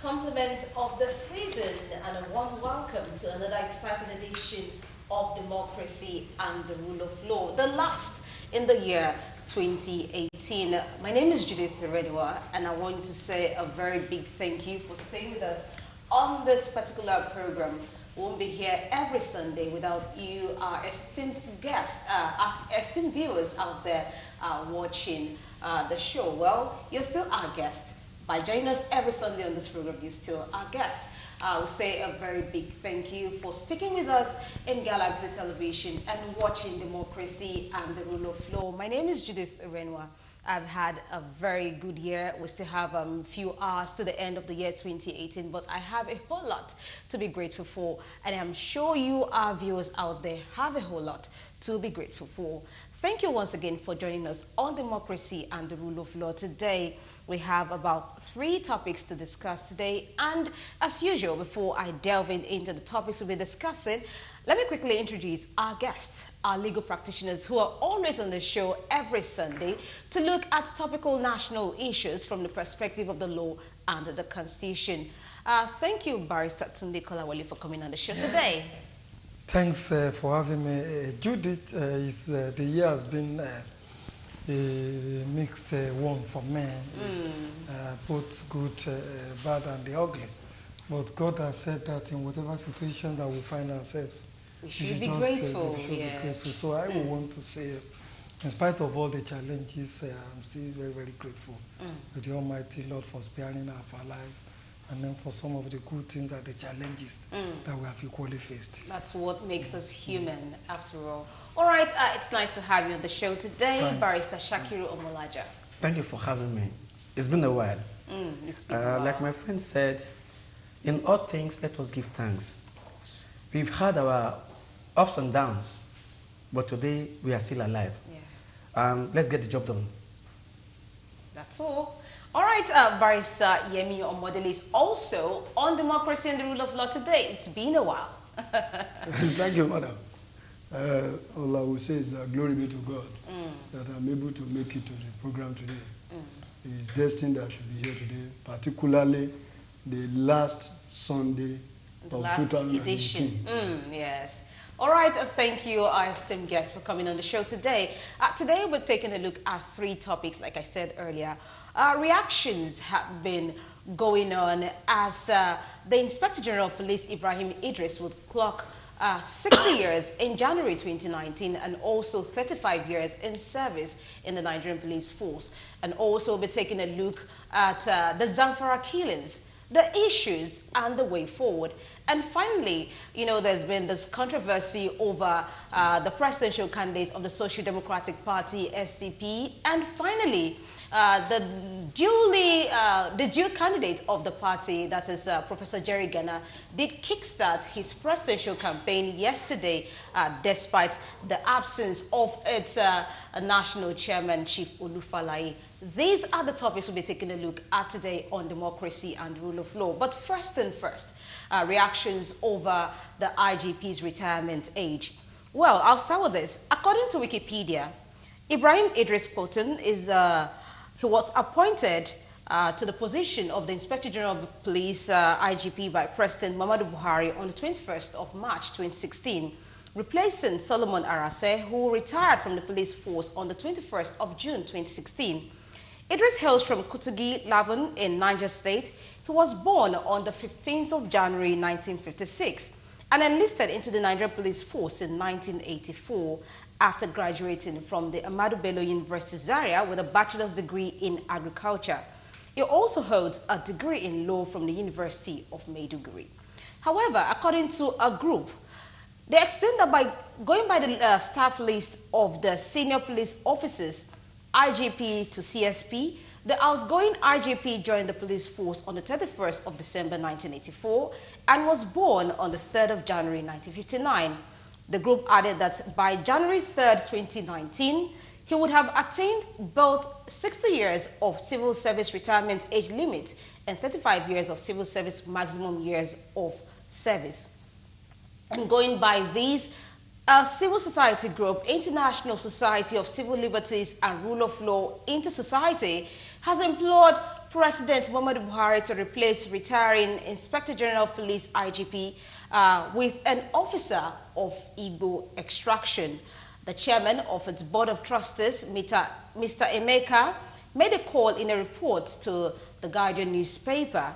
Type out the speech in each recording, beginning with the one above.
compliment of the season and a warm welcome to another exciting edition of Democracy and the Rule of Law, the last in the year 2018. My name is Judith Redwa, and I want to say a very big thank you for staying with us on this particular program. We won't be here every Sunday without you, our esteemed guests, esteemed viewers out there watching the show. Well, you're still our guest. By joining us every Sunday on this program, you're still our guest. We say a very big thank you for sticking with us in Galaxy Television and watching Democracy and the Rule of Law. My name is Judith Renwa. I've had a very good year. We still have a few hours to the end of the year 2018, but I have a whole lot to be grateful for, and I'm sure you, our viewers out there, have a whole lot to be grateful for. Thank you once again for joining us on Democracy and the Rule of Law. Today, we have about 3 topics to discuss today, and as usual, before I delve into the topics we'll be discussing, let me quickly introduce our guests, our legal practitioners who are always on the show every Sunday to look at topical national issues from the perspective of the law and the Constitution. Thank you, Barrister Tunde Kolawole, for coming on the show today. Thanks for having me. Judith, the year has been a mixed one for me, both good, bad, and the ugly. But God has said that in whatever situation that we find ourselves, we should be grateful. We should be grateful. So I would want to say, in spite of all the challenges, I'm still very, very grateful to the Almighty Lord for sparing our life, and then for some of the good things and the challenges that we have equally faced. That's what makes us human, after all. All right, it's nice to have you on the show today, Thanks. Barrister Shakiru Omolaja. Thank you for having me. It's been a while. It's been a while. Like my friend said, in all things, let us give thanks. We've had our ups and downs, but today we are still alive. Yeah. Let's get the job done. That's all. All right, Barrister Yemi Omodele is also on Democracy and the Rule of Law today. It's been a while. Thank you, madam. All I will say is glory be to God that I'm able to make it to the program today. It's destined that I should be here today, particularly the last Sunday The of last 2018. edition. Yes. All right, thank you, our esteemed guests, for coming on the show today. Today, we're taking a look at 3 topics, like I said earlier. Reactions have been going on as the Inspector General of Police, Ibrahim Idris, would clock 60 years in January 2019 and also 35 years in service in the Nigerian police force. And also we'll be taking a look at the Zamfara killings, the issues and the way forward. And finally, you know, there's been this controversy over the presidential candidate of the Social Democratic Party, SDP, and finally, the dual candidate of the party, that is Professor Jerry Gana, did kickstart his presidential campaign yesterday, despite the absence of its national chairman, Chief Olufalaye. These are the topics we'll be taking a look at today on Democracy and Rule of Law. But first and first, reactions over the IGP's retirement age. Well, I'll start with this. According to Wikipedia, Ibrahim Idris Potun he was appointed to the position of the Inspector General of Police, IGP, by President Muhammadu Buhari on the 21st of March 2016, replacing Solomon Arase, who retired from the police force on the 21st of June 2016. Idris hails from Kutugi, Lavon in Niger State. He was born on the 15th of January 1956 and enlisted into the Nigerian police force in 1984 after graduating from the Ahmadu Bello University Zaria with a bachelor's degree in agriculture. He also holds a degree in law from the University of Maiduguri. However, according to a group, they explained that by going by the staff list of the senior police officers, IGP to CSP, the outgoing IGP joined the police force on the 31st of December 1984 and was born on the 3rd of January 1959. The group added that by January 3rd, 2019, he would have attained both 60 years of civil service retirement age limit and 35 years of civil service maximum years of service. And going by these, civil society group, International Society of Civil Liberties and Rule of Law Inter-Society, has implored President Muhammadu Buhari to replace retiring Inspector General of Police IGP with an officer of Igbo extraction. The chairman of its board of trustees, Mr. Emeka, made a call in a report to the Guardian newspaper.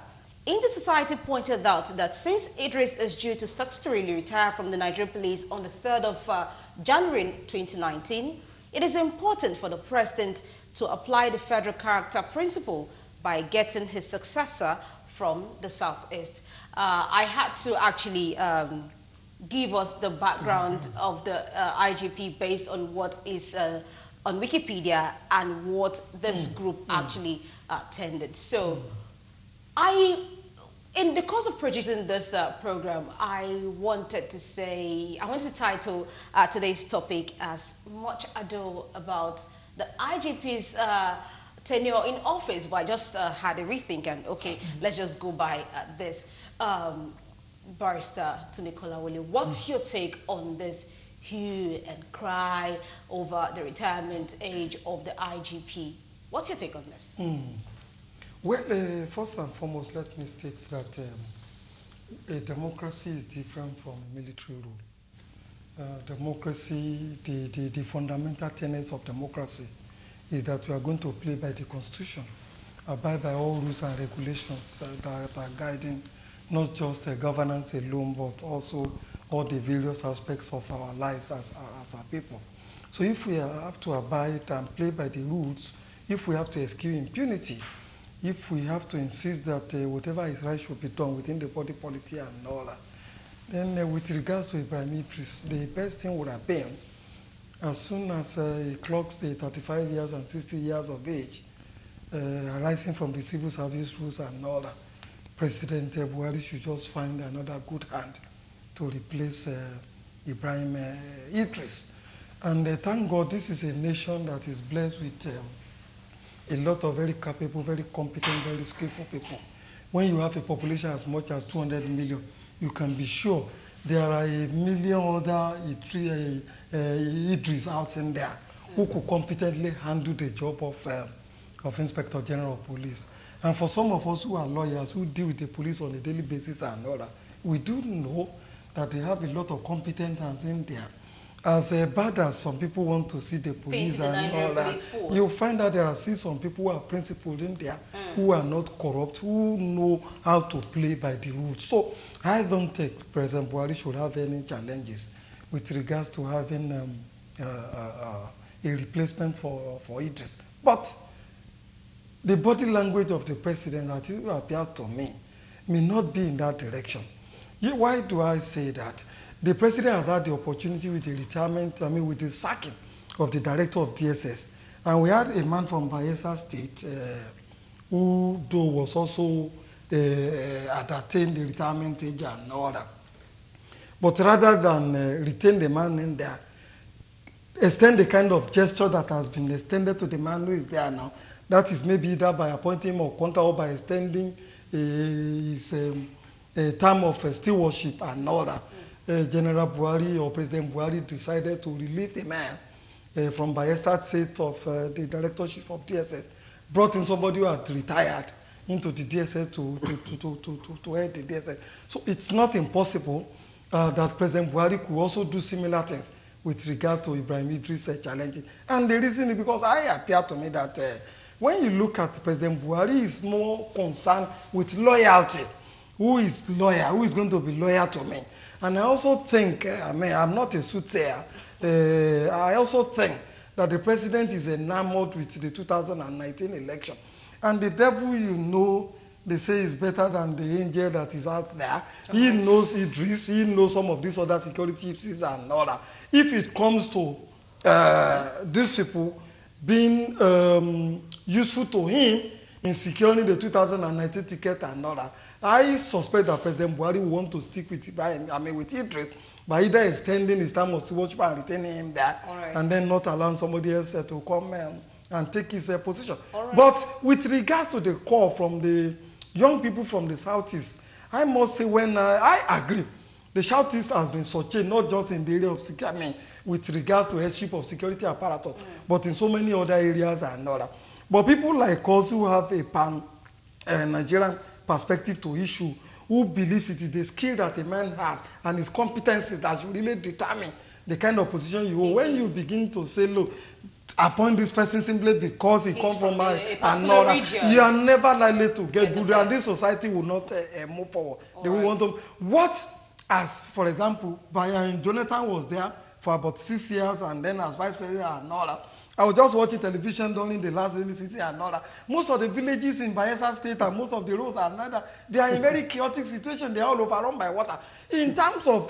Inter Society pointed out that since Idris is due to statutorily retire from the Nigerian police on the 3rd of January 2019, it is important for the president to apply the federal character principle by getting his successor from the Southeast. I had to actually give us the background of the IGP based on what is on Wikipedia and what this group actually attended. So in the course of producing this program, I wanted to title today's topic as Much Ado About the IGP's tenure in office, but I just had a rethink and okay, let's just go by this. Barrister Tunde Wole, what's your take on this hue and cry over the retirement age of the IGP? What's your take on this? Well, first and foremost, let me state that a democracy is different from military rule. Democracy, the fundamental tenets of democracy is that we are going to play by the Constitution, abide by all rules and regulations that are guiding not just governance alone, but also all the various aspects of our lives as a people. So if we have to abide and play by the rules, if we have to eschew impunity, if we have to insist that whatever is right should be done within the body politic and all that, then with regards to Ibrahim Idris, the best thing would have been, as soon as he clocks the 35 years and 60 years of age, arising from the civil service rules and all that, President Buhari should just find another good hand to replace Ibrahim Idris. And thank God this is a nation that is blessed with a lot of very capable, very competent, very skillful people. When you have a population as much as 200 million, you can be sure there are 1 million other Idris out in there who could competently handle the job of Inspector General of Police. And for some of us who are lawyers, who deal with the police on a daily basis and all that, we do know that they have a lot of competent hands in there. As bad as some people want to see the police and all that, you'll find that there are still some people who are principled in there, who are not corrupt, who know how to play by the rules. So I don't think President Buhari should have any challenges with regards to having a replacement for Idris. But the body language of the president, as it appears to me, may not be in that direction. Why do I say that? The president has had the opportunity with the retirement, with the sacking of the director of DSS. And we had a man from Bayelsa State who, though, was also had attained the retirement age and all that. But rather than retain the man in there, extend the kind of gesture that has been extended to the man who is there now, that is maybe either by appointing him or contra or by extending his term of stewardship and all that. General Buhari or President Buhari decided to relieve the man from Bayelsa State of the directorship of DSS, brought in somebody who had retired into the DSS to head the DSS. So it's not impossible that President Buhari could also do similar things with regard to Ibrahim Idris challenging. And the reason is because I appear to me that when you look at President Buhari, he is more concerned with loyalty. Who is loyal? Who is going to be loyal to me? And I also think, I'm not a soothsayer, I also think that the president is enamored with the 2019 election. And the devil, they say is better than the angel that is out there. He knows Idris, he knows some of these other security issues and all that. If it comes to these people being useful to him in securing the 2019 ticket and all that, I suspect that President Buhari will want to stick with with Idris by either extending his term of stewardship and retaining him there, and then not allowing somebody else to come and take his position. But with regards to the call from the young people from the Southeast, I must say when I agree, the Southeast has been sustained not just in the area of security, with regards to headship of security apparatus, but in so many other areas and all that. But people like us who have a Nigerian perspective to issue, who believes it is the skill that a man has and his competencies that should really determine the kind of position you hold. When you begin to say, look, appoint this person simply because he comes from another, you are never likely to get good, and this society will not move forward. They will want to. What, as for example, Jonathan was there for about 6 years, and then as vice president and all that. I was just watching television during the last rainy season and all that. Most of the villages in Bayelsa State and most of the roads are not that. They are in very chaotic situation. They are all overrun by water. In terms of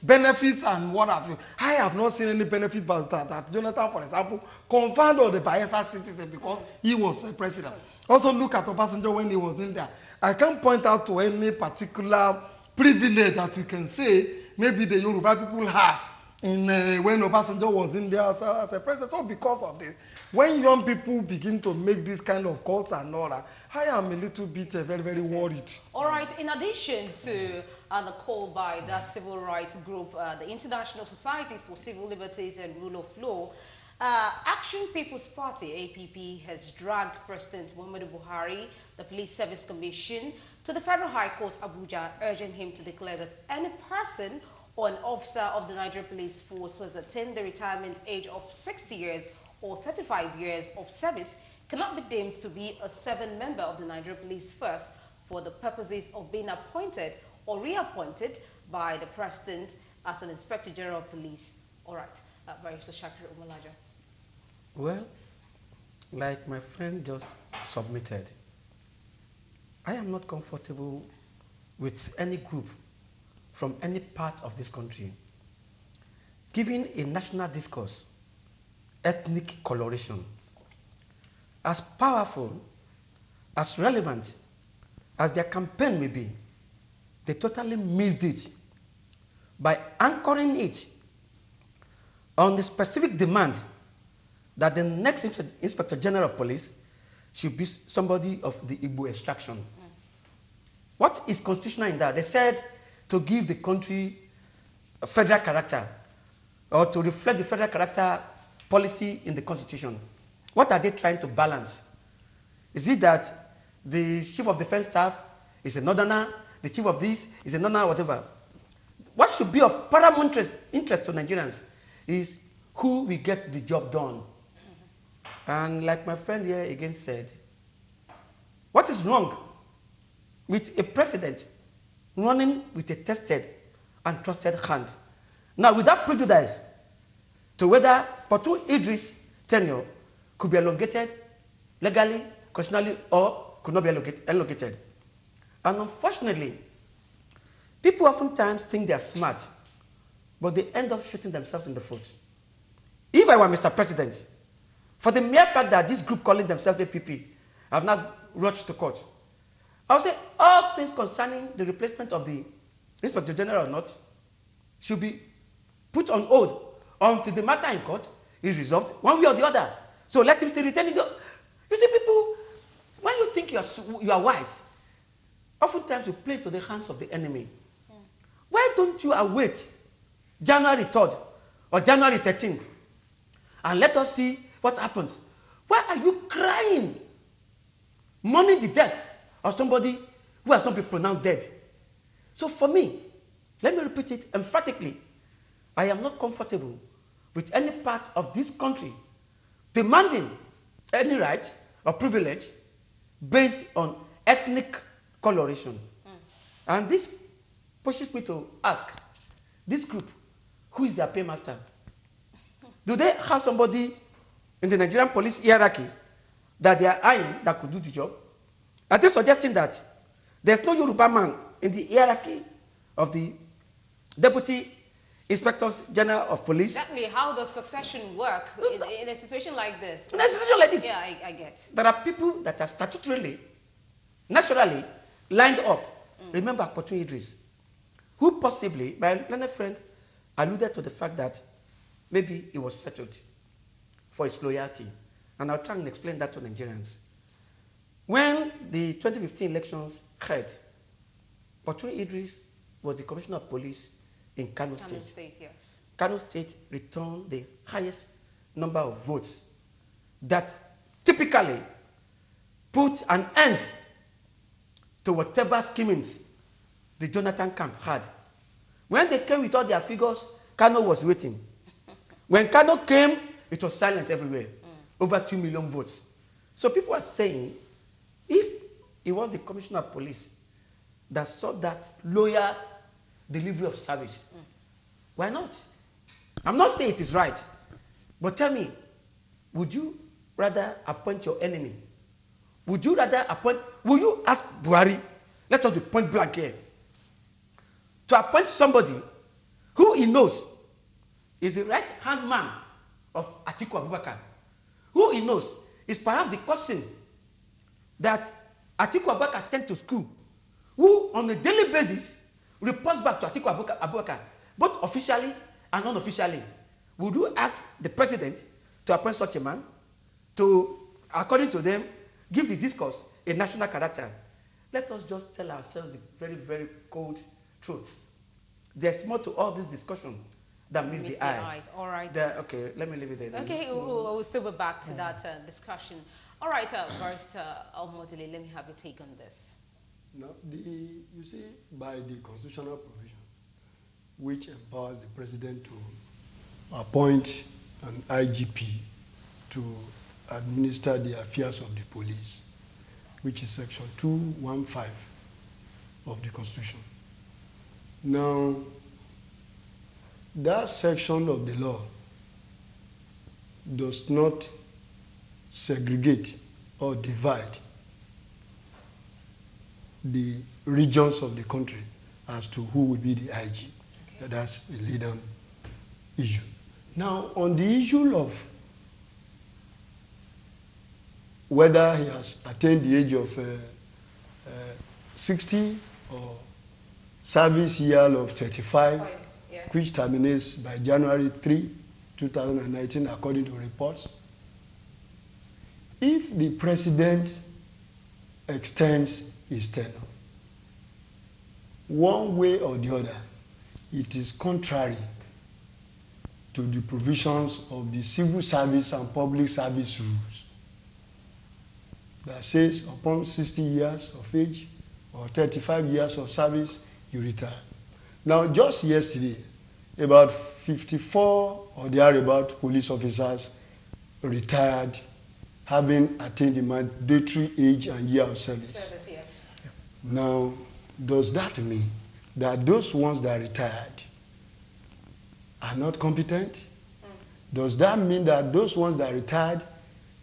benefits and what have you, I have not seen any benefit but that Jonathan, for example, conferred on the Bayelsa citizens because he was president. Also look at Obasanjo when he was in there. I can't point out to any particular privilege that you can say maybe the Yoruba people had in when Obasanjo was in there as a president. So because of this, when young people begin to make this kind of calls and all that, I am a little bit very, very worried. All right, in addition to the call by the civil rights group, the International Society for Civil Liberties and Rule of Law, Action People's Party, APP, has dragged President Muhammadu Buhari, the Police Service Commission, to the Federal High Court, Abuja, urging him to declare that any person or an officer of the Nigerian Police Force who has attained the retirement age of 60 years or 35 years of service cannot be deemed to be a serving member of the Nigerian Police Force for the purposes of being appointed or reappointed by the President as an Inspector General of Police. All right, Barrister Shakir Umalaja. Well, like my friend just submitted, I am not comfortable with any group from any part of this country giving a national discourse ethnic coloration. As powerful, as relevant as their campaign may be, they totally missed it by anchoring it on the specific demand that the next Inspector General of Police should be somebody of the Igbo extraction. What is constitutional in that? They said to give the country a federal character or to reflect the federal character policy in the Constitution. What are they trying to balance? Is it that the Chief of Defense Staff is a northerner, the Chief of this is a northerner, whatever? What should be of paramount interest to Nigerians is who will get the job done. And like my friend here again said, what is wrong with a president running with a tested and trusted hand? Now, without prejudice to whether Patu Idris' tenure could be elongated legally, constitutionally, or could not be elongated. And unfortunately, people oftentimes think they are smart, but they end up shooting themselves in the foot. If I were Mr. President, for the mere fact that this group calling themselves APP have not rushed to court, I would say all things concerning the replacement of the Inspector General or not should be put on hold until the matter in court is resolved one way or the other. So let him still retain it. You see, people, when you think you are wise, oftentimes you play to the hands of the enemy. Why don't you await January 3rd or January 13th and let us see what happens? Why are you crying, mourning the death of somebody who has not been pronounced dead? So for me, let me repeat it emphatically, I am not comfortable with any part of this country demanding any right or privilege based on ethnic coloration. And this pushes me to ask this group, who is their paymaster? Do they have somebody in the Nigerian police hierarchy that they are eyeing that could do the job? Are they suggesting that there's no Yoruba man in the hierarchy of the Deputy Inspectors General of Police? Exactly. How does succession work in a situation like this? In a situation like this, yeah, I get. There are people that are statutorily, naturally lined up. Remember Patu Idris, who possibly, my learned friend, alluded to the fact that maybe he was settled for his loyalty. And I'll try and explain that to Nigerians. When the 2015 elections occurred, Patu Idris was the Commissioner of Police in Kano State. Kano State, yes. Kano State returned the highest number of votes that typically put an end to whatever schemings the Jonathan camp had. When they came with all their figures, Kano was waiting. When Kano came, it was silence everywhere. Over 2 million votes. So people are saying, if it was the commissioner of police that saw that loyal delivery of service, why not? I'm not saying it is right, but tell me, would you rather appoint your enemy? Would you rather appoint, will you ask Buhari, let us be point blank here, to appoint somebody who he knows is the right-hand man of Atiku Abubakar, who he knows is perhaps the cousin that Atiku Abubakar sent to school, who on a daily basis reports back to Atiku Abubakar, both officially and unofficially? Would you ask the president to appoint such a man to, according to them, give the discourse a national character? Let us just tell ourselves the very, very cold truths. There's more to all this discussion than meets the eye. Eyes. All right. Okay, let me leave it there. Okay, we'll still be back to that discussion. All right, Barrister Omodele, let me have your take on this. Now, you see, by the constitutional provision, which empowers the president to appoint an IGP to administer the affairs of the police, which is section 215 of the Constitution. Now, that section of the law does not segregate or divide the regions of the country as to who will be the IG. Okay. That's a leading issue. Now, on the issue of whether he has attained the age of 60 or service year of 35, yeah, which terminates by January 3, 2019, according to reports. If the president extends his tenure, one way or the other, it is contrary to the provisions of the Civil Service and Public Service rules that says upon 60 years of age or 35 years of service, you retire. Now, just yesterday, about 54 or thereabout police officers retired, having attained the mandatory age and year of service. Yes. Now, does that mean that those ones that retired are not competent? Does that mean that those ones that retired,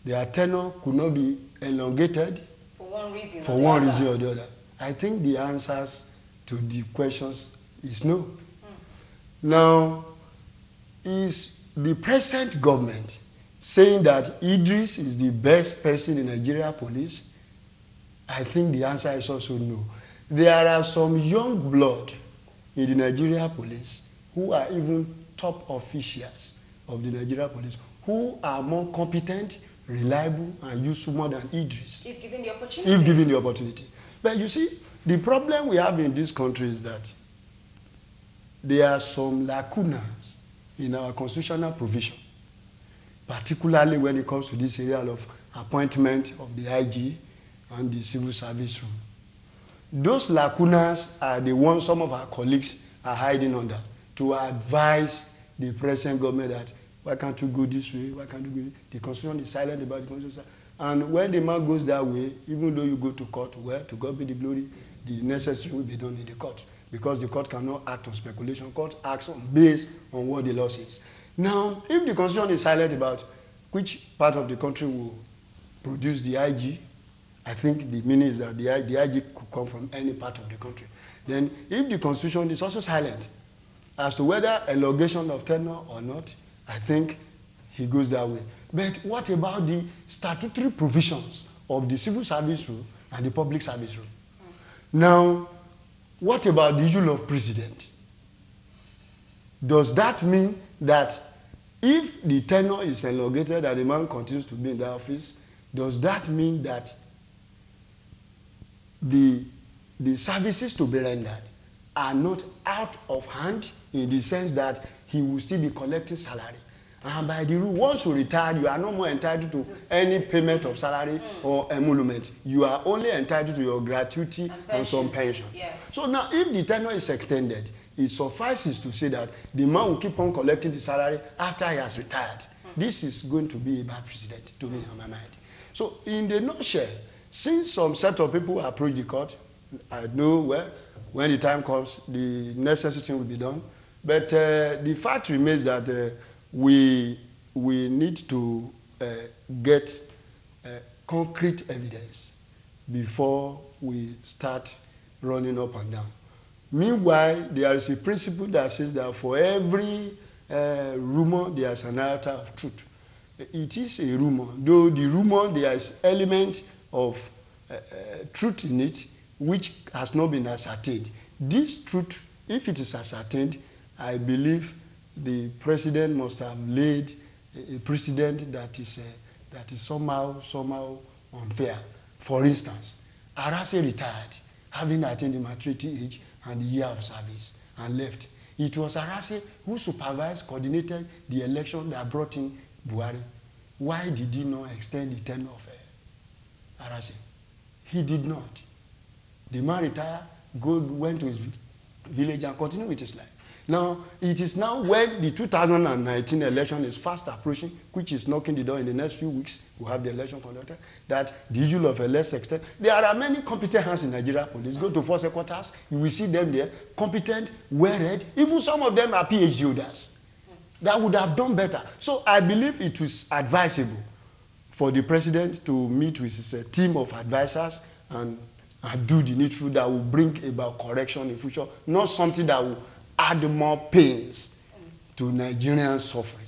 their tenure could not be elongated? For one reason or the other. I think the answers to the questions is no. Now, is the present government saying that Idris is the best person in Nigeria police? I think the answer is also no. There are some young blood in the Nigeria police who are even top officials of the Nigeria police who are more competent, reliable, and useful more than Idris. If given the opportunity. If given the opportunity. But you see, the problem we have in this country is that there are some lacunas in our constitutional provision, particularly when it comes to this area of appointment of the IG and the civil service rule. Those lacunas are the ones some of our colleagues are hiding under to advise the present government that why can't you go this way, why can't you go this way? The constitution is silent about the constitution. And when the man goes that way, even though you go to court, well, to God be the glory, the necessary will be done in the court. Because the court cannot act on speculation. Court acts based on what the law says. Now, if the constitution is silent about which part of the country will produce the IG, I think the meaning is that the IG could come from any part of the country. Then, if the constitution is also silent as to whether elongation of tenure or not, I think he goes that way. But what about the statutory provisions of the civil service rule and the public service rule? Now, what about the issue of president? Does that mean that if the tenure is elongated and the man continues to be in the office, does that mean that the services to be rendered are not out of hand in the sense that he will still be collecting salary And by the rule, once you retire, you are no more entitled to any payment of salary or emolument. You are only entitled to your gratuity and some pension. Yes. So now, if the tenure is extended, it suffices to say that the man will keep on collecting the salary after he has retired. This is going to be a bad precedent to me on my mind. So in the nutshell, since some set of people approach the court, I know when the time comes, the necessary thing will be done. But the fact remains that we need to get concrete evidence before we start running up and down. Meanwhile, there is a principle that says that for every rumor, there is an iota of truth. It is a rumor, though the rumor, there is element of truth in it which has not been ascertained. This truth, if it is ascertained, I believe the president must have laid a precedent that is somehow unfair. For instance, Arase retired, having attained the maturity age and the year of service, and left. It was Arase who supervised, coordinated the election that brought in Buhari. Why did he not extend the tenure of Arase? He did not. The man retired, went to his village and continued with his life. Now, it is now when the 2019 election is fast approaching, which is knocking the door in the next few weeks, we'll have the election conducted, that the issue of a less extent. There are many competent hands in Nigeria police. Go to force headquarters, you will see them there, competent, well-read. Even some of them are PhD holders that would have done better. So I believe it was advisable for the president to meet with his team of advisors and do the needful that will bring about correction in future, not something that will add more pains to Nigerian suffering.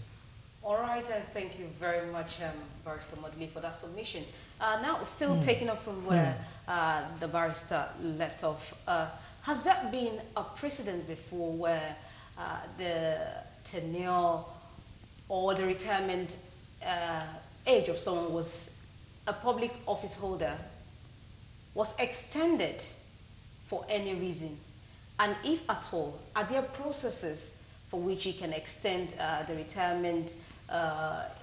All right, and thank you very much, Barrister Modley, for that submission. Now, still taking up from where the barrister left off, has that been a precedent before where the tenure or the retirement age of someone was a public office holder was extended for any reason? And if at all, are there processes for which you can extend the retirement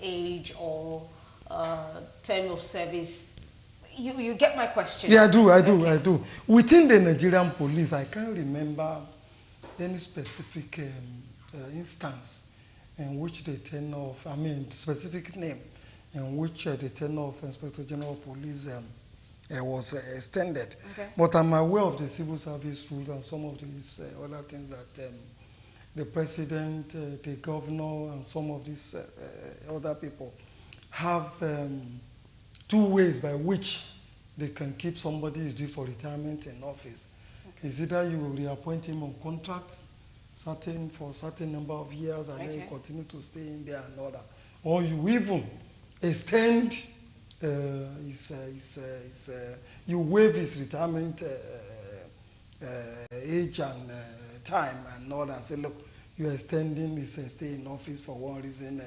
age or term of service? You get my question? Yeah, I do. Within the Nigerian police, I can't remember any specific instance in which the tenure of, specific name in which the tenure of Inspector General of Police was extended. Okay. But I'm aware of the civil service rules and some of these other things that the president, the governor, and some of these other people have two ways by which they can keep somebody who's due for retirement in office. Okay. It's either you will reappoint him on contract for a certain number of years and then you continue to stay in there and all that. Or you even extend you waive his retirement age and time and all that and say, look, you're extending his stay in office for one reason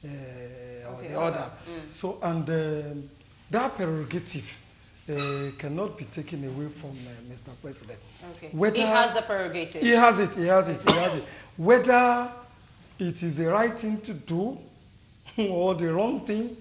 or the other. So, and that prerogative cannot be taken away from Mr. President. Okay. He has the prerogative. He has it. Whether it is the right thing to do or the wrong thing,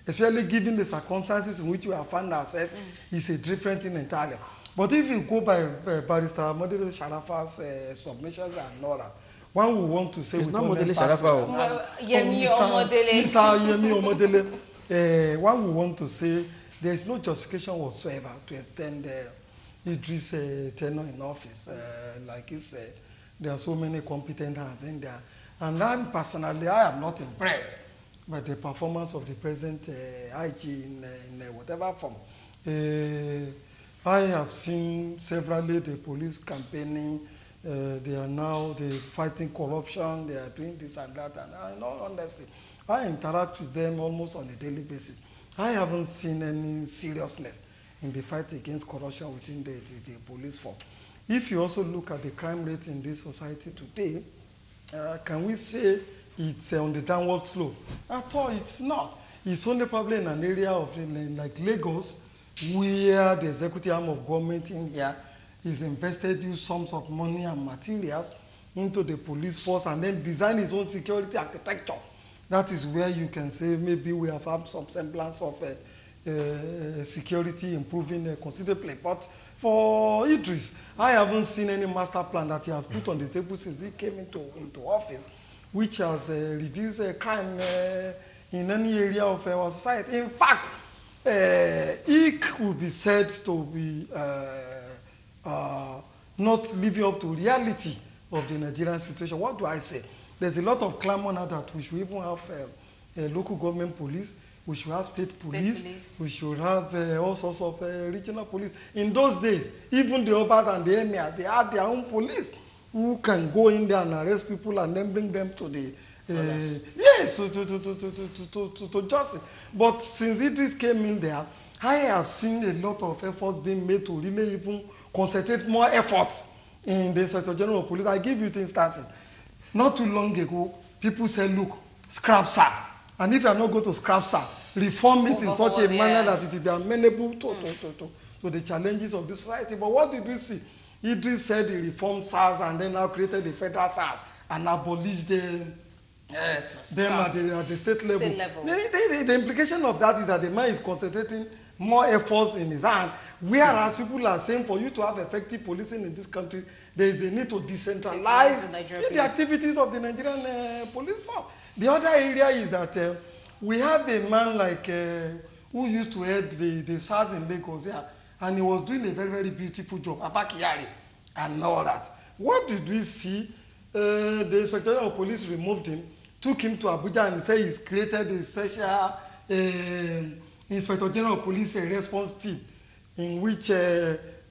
especially given the circumstances in which we have found ourselves, is a different thing entirely. But if you go by Barrister Modele Sharafa's submissions and all that, one will want to say... It's not Modele Sharafa. Yemi Omodele. Mr. Yemi Omodele. One will want to say there is no justification whatsoever to extend Idris' tenure in office. Like he said, there are so many competent hands in there. And personally, I am not impressed by the performance of the present IG in whatever form. I have seen severally the police campaigning. They are now fighting corruption. They are doing this and that. And in all honesty, I interact with them almost on a daily basis. I haven't seen any seriousness in the fight against corruption within the police force. If you also look at the crime rate in this society today, can we say it's on the downward slope? At all, it's not. It's only probably in an area of like Lagos, where the executive arm of government in here is invested huge sums of money and materials into the police force and then design its own security architecture that is where you can say maybe we have had some semblance of security improving considerably. But for Idris, I haven't seen any master plan that he has put on the table since he came into office, which has reduced crime in any area of our society. In fact, he could be said to be not living up to reality of the Nigerian situation. What do I say? There's a lot of clamor now that we should even have local government police, we should have state police, we should have all sorts of regional police. In those days, even the Obas and the Emir, they had their own police who can go in there and arrest people and then bring them to the yes, to justice. But since Idris came in there, I have seen a lot of efforts being made to really even concentrate more efforts in the Inspector General of Police. I give you two instances. Not too long ago, people said, look, scrap SAR. And if you are not going to scrap SAR, reform it in such a manner that it will be amenable to the challenges of the society. But what did we see? Idris said he reformed SARS and then now created the federal SARS and abolished them at the state level. The implication of that is that the man is concentrating more efforts in his hand, whereas people are saying for you to have effective policing in this country, there is the need to decentralize the activities of the Nigerian police force. The other area is that we have a man like who used to head the SARS in Lagos here, and he was doing a very, very beautiful job, Abakiyari, and all that. What did we see? The Inspector General of Police removed him, took him to Abuja and said he's created a special Inspector General of Police response team in which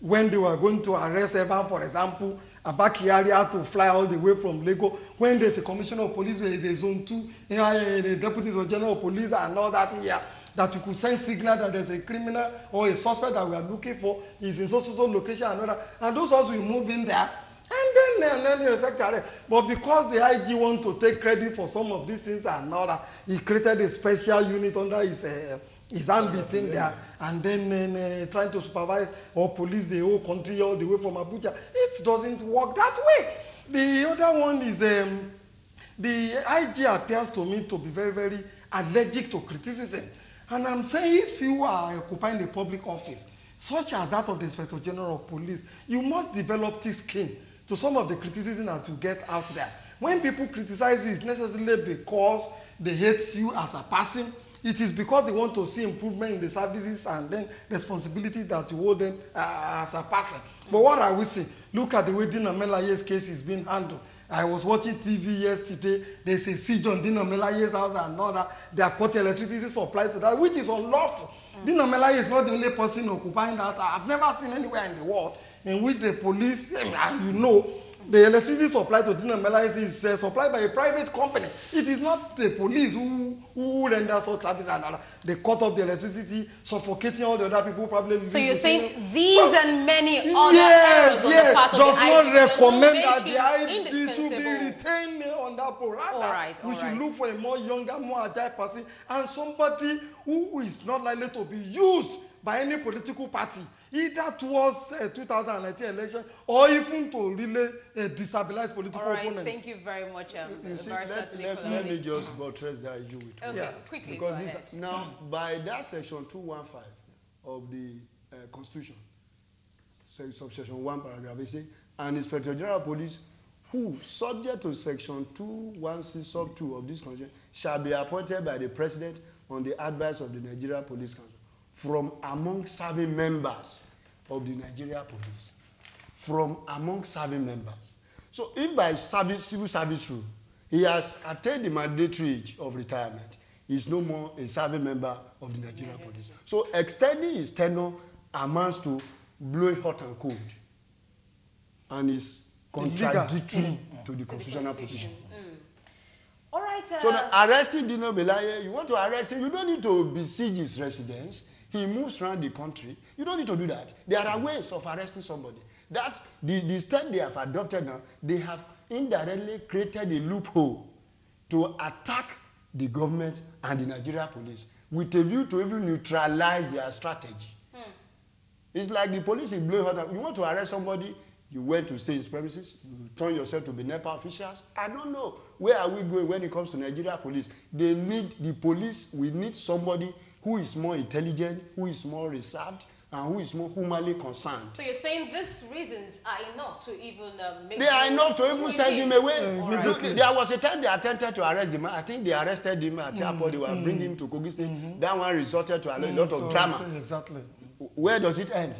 when they were going to arrest Evan, for example, Abakiyari had to fly all the way from Lagos. When there's a commissioner of police, there is a zone 2, the deputy general of police and all that here, that you could send signal that there's a criminal or a suspect that we are looking for is in so location and all that. And those also will move in there. And then the effect arrest. But because the IG want to take credit for some of these things and all that, he created a special unit under his ambit in there, and then trying to supervise or police the whole country all the way from Abuja. It doesn't work that way. The other one is the IG appears to me to be very, very allergic to criticism. And I'm saying if you are occupying a public office, such as that of the Inspector General of Police, you must develop thick skin to some of the criticism that you get out there. When people criticize you, it's necessarily because they hate you as a person. It is because they want to see improvement in the services and then responsibilities that you owe them as a person. But what are we seeing? Look at the way Dina Melaye's case is being handled. I was watching TV yesterday. There's a siege on Dina Melaye's house and all that. They are cutting electricity supply to that, which is unlawful. Dina Melaye is not the only person occupying that. I've never seen anywhere in the world in which the police, and you know, the electricity supply to Dina Melaye is supplied by a private company. It is not the police who render such service and all that. They cut off the electricity, suffocating all the other people probably. So you're saying these and many other errors on the part of the IG does not recommend that the IG should be retained on that program. We should look for a more younger, more agile person and somebody who is not likely to be used by any political party, either towards 2019 election or even to really destabilize political opponents. Thank you very much. Let me just buttress that issue with you. Okay, quickly. Because now, by that section 215 of the Constitution, subsection 1, paragraph 8, and Inspector General of Police, who, subject to section 216 sub 2 of this Constitution, shall be appointed by the President on the advice of the Nigeria Police Council from among serving members of the Nigeria Police. From among serving members. So if by civil service rule, he has attained the mandatory age of retirement, he is no more a serving member of the Nigeria Police. So extending his tenure amounts to blowing hot and cold and is contradictory to the constitutional position. All right. So now, arresting Dino Melaye, you want to arrest him, you don't need to besiege his residence. He moves around the country. You don't need to do that. There are ways of arresting somebody. That the step they have adopted now, they have indirectly created a loophole to attack the government and the Nigeria police with a view to even neutralize their strategy. It's like the police is blowing hot. You want to arrest somebody, You went to stay in his premises. You turn yourself to be NEPA officials. I don't know. Where are we going when it comes to Nigeria police? They need the police. We need somebody who is more intelligent, who is more reserved, and who is more humanly concerned. So you're saying these reasons are enough to even make they are enough to even send him away. Right. There was a time they attempted to arrest him. I think they arrested him at airport. They were bringing him to Kogi State. That one resulted to a lot of drama. Exactly. Where does it end?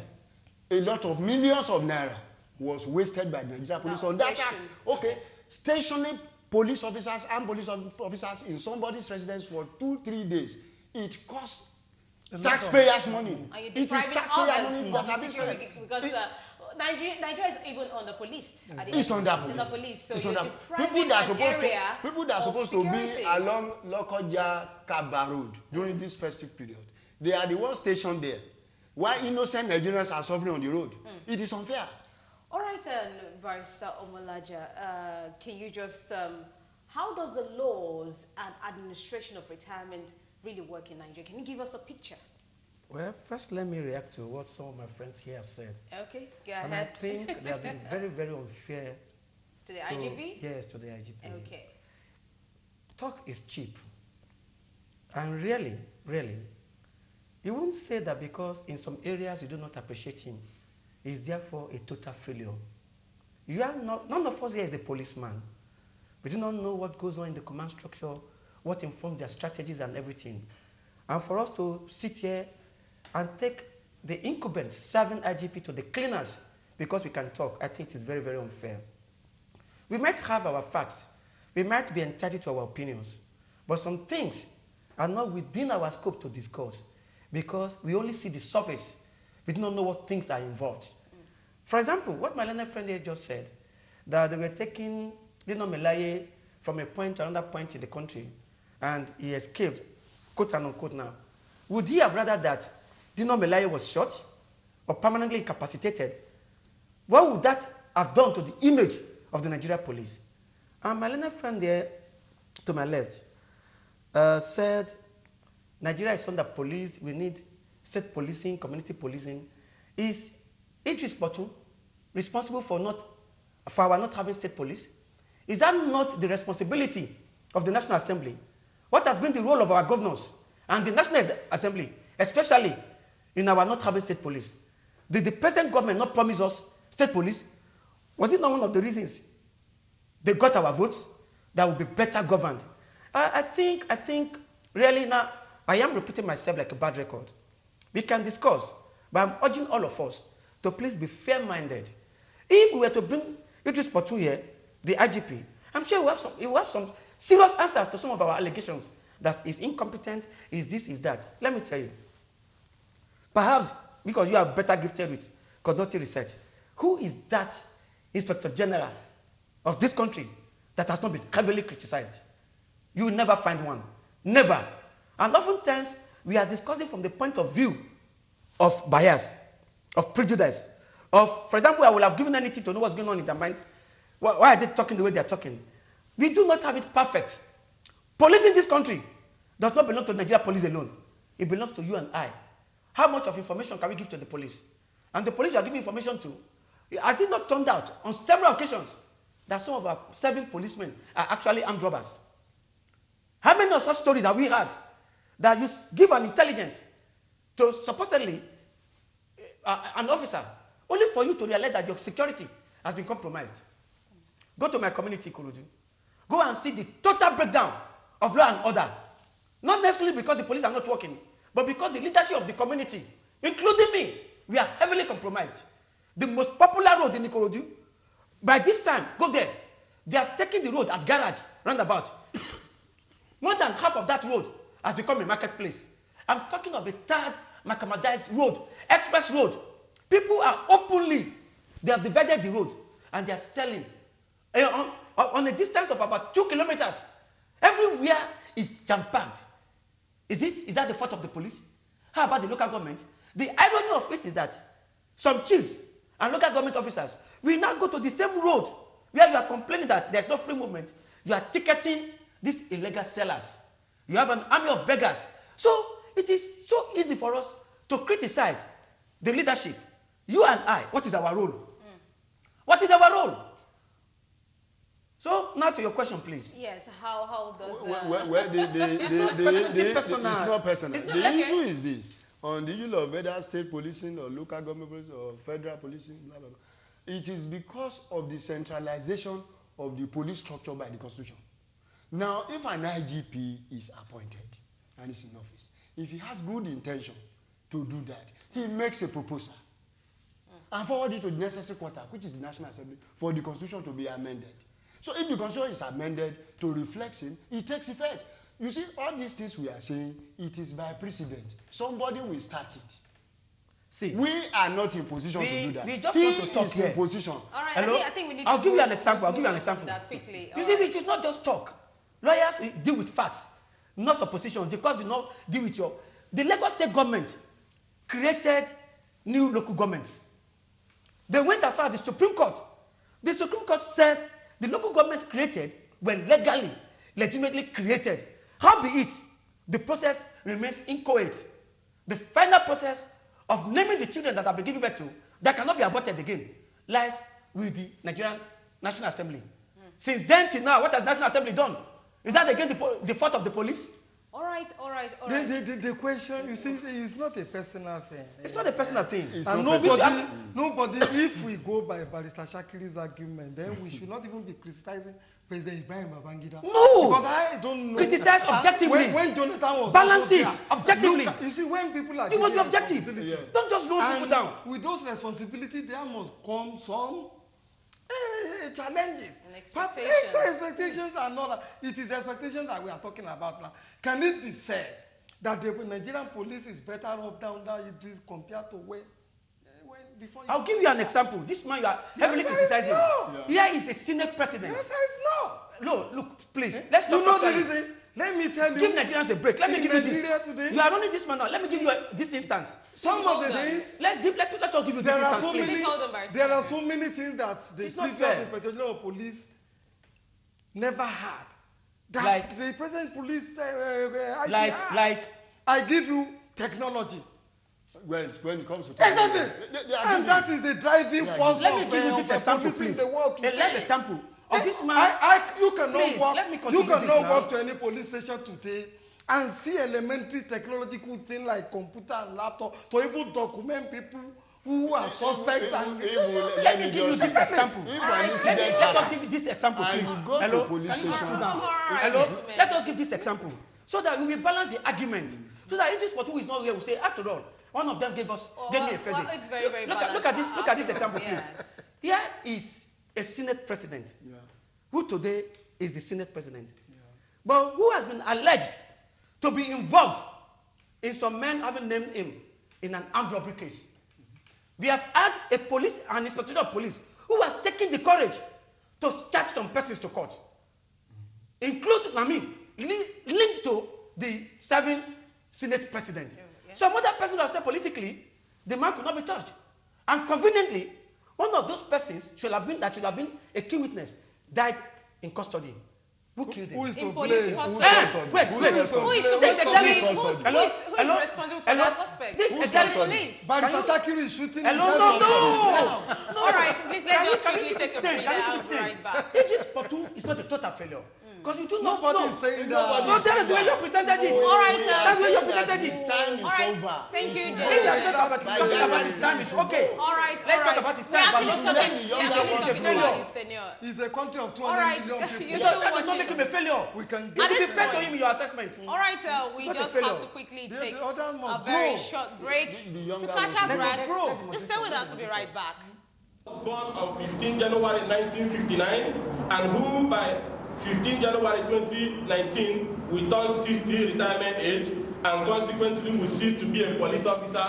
A lot of millions of naira was wasted by the Nigeria police on that act. Okay, stationing police officers and police officers in somebody's residence for 2-3 days, it costs taxpayers' money. It is taxpayers' money that are being spent. Because Nigeria is even under police. It's under police. So people that are supposed to be along Lokoja Kaba Road during this festive period, they are the ones stationed there. Why innocent Nigerians are suffering on the road? It is unfair. All right, Barrister Omolaja, can you just, how does the laws and administration of retirement really work in Nigeria? Can you give us a picture? Well, first let me react to what some of my friends here have said. Okay, go and ahead. I think they have been very, very unfair. To the IGP? Yes, to the IGP. Okay. Talk is cheap. And really, you won't say that because in some areas you do not appreciate him, is therefore a total failure. You are not, none of us here is a policeman. We do not know what goes on in the command structure, what informs their strategies and everything. And for us to sit here and take the incumbents serving IGP to the cleaners because we can talk, I think it is very, very unfair. We might have our facts. We might be entitled to our opinions. But some things are not within our scope to discuss because we only see the surface. We do not know what things are involved. For example, what my learned friend here just said, that they were taking Dino Melaye from a point to another point in the country, and he escaped, quote and unquote now. Would he have rather that Dino Melaye was shot or permanently incapacitated? What would that have done to the image of the Nigeria police? And my learned friend there, to my left, said, Nigeria is under police, we need state policing, community policing. Is Idris Potu responsible for our not having state police? Is that not the responsibility of the National Assembly? What has been the role of our governors and the National Assembly, especially in our not having state police? Did the present government not promise us state police? Was it not one of the reasons they got our votes that would be better governed? I think really now, I am repeating myself like a bad record. We can discuss, but I'm urging all of us to please be fair-minded. If we were to bring Idris Potu here, the IGP, I'm sure we will have some serious answers to some of our allegations that is incompetent, is this, is that. Let me tell you. Perhaps because you are better gifted with conducting research, who is that Inspector General of this country that has not been heavily criticized? You will never find one. Never. And oftentimes, we are discussing from the point of view of bias, of prejudice, of, for example, I will have given anything to know what's going on in their minds. Why are they talking the way they are talking? We do not have it perfect. Police in this country does not belong to Nigeria police alone. It belongs to you and I. How much of information can we give to the police? And the police you are giving information to, has it not turned out on several occasions that some of our serving policemen are actually armed robbers? How many of such stories have we had that you give an intelligence to supposedly an officer, only for you to realize that your security has been compromised? Go to my community, Kurudu. Go and see the total breakdown of law and order. Not necessarily because the police are not working, but because the leadership of the community, including me, we are heavily compromised. The most popular road in Ikorodu, by this time, go there. They have taken the road at Garage, roundabout. More than half of that road has become a marketplace. I'm talking of a third macadamized road, express road. People are openly, they have divided the road and they are selling. On a distance of about 2 kilometers, everywhere is jam-packed. Is that the fault of the police? How about the local government? The irony of it is that some chiefs and local government officers will now go to the same road where you are complaining that there's no free movement. You are ticketing these illegal sellers. You have an army of beggars. So it is so easy for us to criticize the leadership. You and I, what is our role? What is our role? So now to your question, please. Yes, how does... It's not personal. It's not The okay. issue is this. On the issue of whether state policing or local government policing or federal policing, blah, blah, blah, it is because of the centralization of the police structure by the Constitution. Now, if an IGP is appointed and is in office, if he has good intention to do that, he makes a proposal and forward it to the necessary quarter, which is the National Assembly, for the Constitution to be amended. So if the Constitution is amended to reflect him, it takes effect. You see, all these things we are saying, it is by precedent. Somebody will start it. See, we are not in position to do that. We just want to talk is here. in position. All right, Hello? I think we need I'll to give you an move- example. I'll give you an move example. that quickly. You see, it is not just talk. Lawyers deal with facts, not suppositions, because you not deal with your... The Lagos state government created new local governments. They went as far as the Supreme Court. The Supreme Court said the local governments created were legitimately created. How be it, the process remains inchoate. The final process of naming the children that have been given birth to, that cannot be aborted again, lies with the Nigerian National Assembly. Since then till now, what has National Assembly done? Is that again the fault of the police? All right. The question, you see, is not a personal thing. It's not a personal thing. It's And not nobody, if we go by Barrister Shakiri's argument, then we should not even be criticizing President Ibrahim Babangida. No! Because I don't know. Criticize objectively. When Jonathan was Balance also it there, objectively. look, you see, when people are You must be given objective. responsibilities, Yes. Don't just run people down. with those responsibilities, there must come some challenges. And But expectations. expectations are not. It is expectations that we are talking about now. Can it be said that the Nigerian police is better off down there compared to when before? I'll give you an example. This man you are heavily Yes, criticizing. no. Here is a Senate president. Yes, it's no. No, look, please. Let's You talk know the factually. reason? Let me tell you. Give Nigerians a break. Let me In give you Nigeria this. today- You are running this man now. Let me give you this instance. Some of the Hold on. things. Let us give you this There are instance, so please. many. Please hold on, Barrister. There are so many things that the It's not previous fair. Inspector General of Police never had. That Like- the present police. Like I give you technology. When it comes to Exactly. they are And that is the driving force let me of give you this example, police in please. the world A today. live example of this man. You cannot Please, walk. let me You continue this cannot now. walk to any police station today and see elementary technological thing like computer and laptop to even document people who are suspects and. Let me give you this example. If an incident Let us happens, give you this example, and please. you go to Hello? police Can you station. calm down? All right, Hello? gentlemen. Let us give this example so that we will balance the argument. So that if this person who is not here will say, after all, one of them gave me a fair well, day. it's very, very look at balanced. this. Look at this example, Yes. please. Here is a Senate president, who today is the Senate president, but who has been alleged to be involved in some men having named him in an armed robbery case. We have had an inspector of police who has taken the courage to charge some persons to court, linked to the serving Senate president. Yeah. Some other person have said politically, the man could not be touched. And conveniently, one of those persons should have been a key witness, died in custody. Who killed him? Who is to In police blame? custody. Wait. Who is This supposed exactly- who is Hello? responsible for Hello? that suspect? This Who's exactly- the police? Barrister Shakiri is shooting. Hello? himself. No. All right, please Can let's just you quickly keep take it a sane? breather. Can you I'll keep it be sane? right back. If this Portu is not a total failure, because you do not Nobody know. is saying Nobody that. No, that is the way you presented it. All right, That's the way you that presented his it. time is All right, over. thank you, He should If you are gentlemen. talking about his time, it's okay. All right, Let's all talk right. about his We're time. actually but you let talking, the we're younger actually ones talking failure. about his tenure. It's a country of 200 All right, million people. you're That still does not make watching. him a failure. We can At You should be this fair to point- him in your assessment. All right, we It's not a just have failure. to quickly The take other a must very grow. short break The to younger catch ones our must breath. grow. Just stay with us, we'll be right back. Born on 15 January 1959 and who by 15 January 2019 will turn 60 retirement age and consequently will cease to be a police officer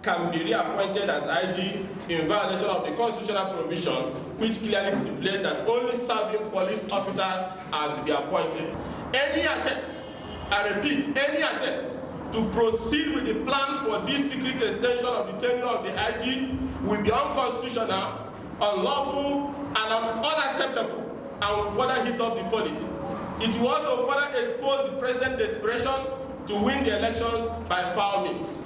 can be reappointed as IG in violation of the constitutional provision which clearly stipulates that only serving police officers are to be appointed. Any attempt, I repeat, any attempt to proceed with the plan for this secret extension of the tenure of the IG will be unconstitutional, unlawful, and unacceptable, and will further heat up the politics. It will also further expose the president's desperation to win the elections by foul means.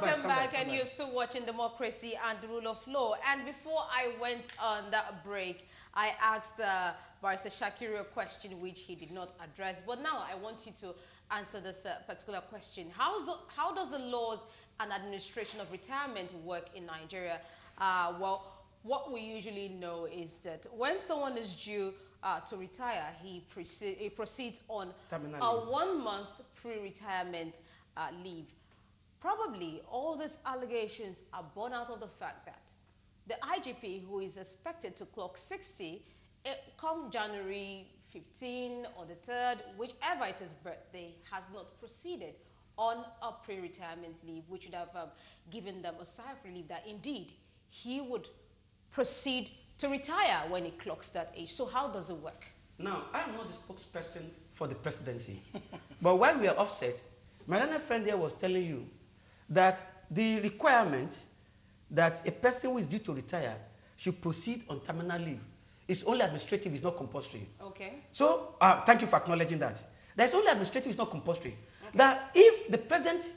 Welcome back, and you're still watching Democracy and the Rule of Law. And before I went on that break, I asked Barrister Shakiru a question which he did not address. But now I want you to answer this particular question. How does the laws and administration of retirement work in Nigeria? Well, what we usually know is that when someone is due to retire, he proceeds on a 1-month pre-retirement leave. Probably all these allegations are born out of the fact that the IGP, who is expected to clock 60 come January 15 or the 3rd, whichever is his birthday, has not proceeded on a pre-retirement leave, which would have given them a sigh of relief that indeed he would proceed to retire when he clocks that age. So how does it work? Now, I am not the spokesperson for the presidency. But while we are offset, my learned friend there was telling you that the requirement that a person who is due to retire should proceed on terminal leave is only administrative, it's not compulsory. Okay. So, thank you for acknowledging that. There's only administrative, it's not compulsory. Okay. That if the present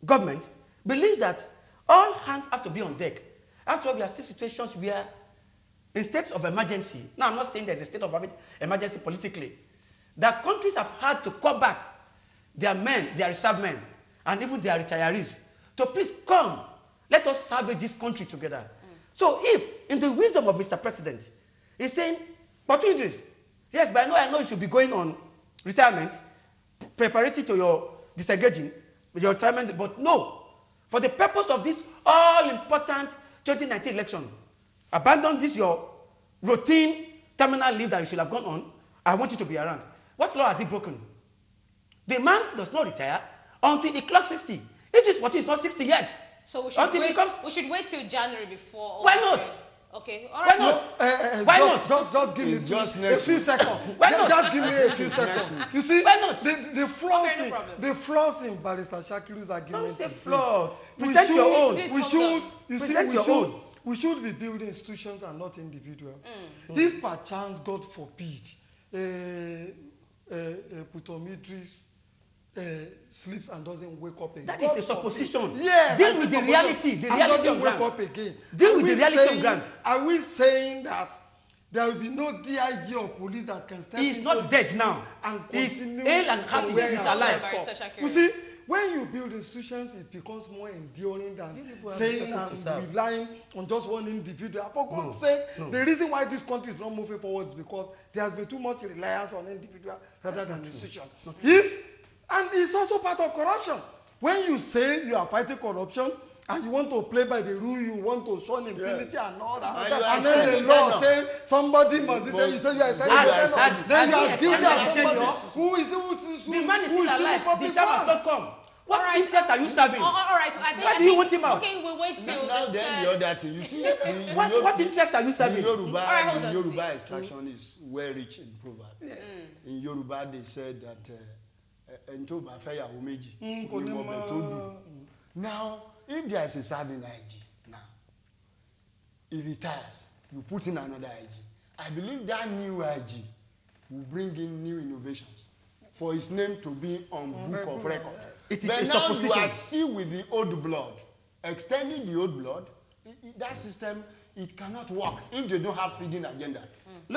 government believes that all hands have to be on deck, after all, we are still situations where in states of emergency, now I'm not saying there's a state of emergency politically, that countries have had to call back their men, their reserve men, and even their retirees to please come, let us salvage this country together. So if, in the wisdom of Mr. President, he's saying, opportunities, yes, but I know you should be going on retirement, preparatory to your disengaging, your retirement, but no, for the purpose of this all-important 2019 election, abandon this your routine terminal leave that you should have gone on. I want you to be around. What law has he broken? The man does not retire until he clocks 60. If this party is not 60 yet, so we should wait till January before. Why not? Okay, all right. Why not? Why not? Just give me a few seconds. Why not? Just give me a few seconds. You see, why not? The flaws in Barrister Shakiru's argument. Don't say flawed. Present your own. We should be building institutions and not individuals. If perchance, God forbid, Putomidris sleeps and doesn't wake up again. That is a supposition. Yes. Deal with the reality. The reality on ground. Wake up again. Deal with the reality on ground. Are we saying that there will be no DIG or police that can step in? He's not dead now. And he's continue ill and hearty. He's alive. You see, when you build institutions, it becomes more enduring than saying and relying on just one individual. For God's sake, the reason why this country is not moving forward is because there has been too much reliance on individual rather than institutions. And it's also part of corruption. When you say you are fighting corruption and you want to play by the rule, you want to show impunity and all that, and then the law says somebody must do that. You say you are then you are guilty of somebody who is the man is still alive. The time has not come. What interest are you serving? All right. Why do you want him out? Okay, we'll wait till now then the other thing. You see, what interest are you serving? The Yoruba extraction is well rich in proverbs. In Yoruba, they said that now, if there is a serving IG now, he retires, you put in another IG. I believe that new IG will bring in new innovations for his name to be on book of record. It is but a now supposition. you are still with the old blood. Extending the old blood, that system, it cannot work if they don't have feeding agenda.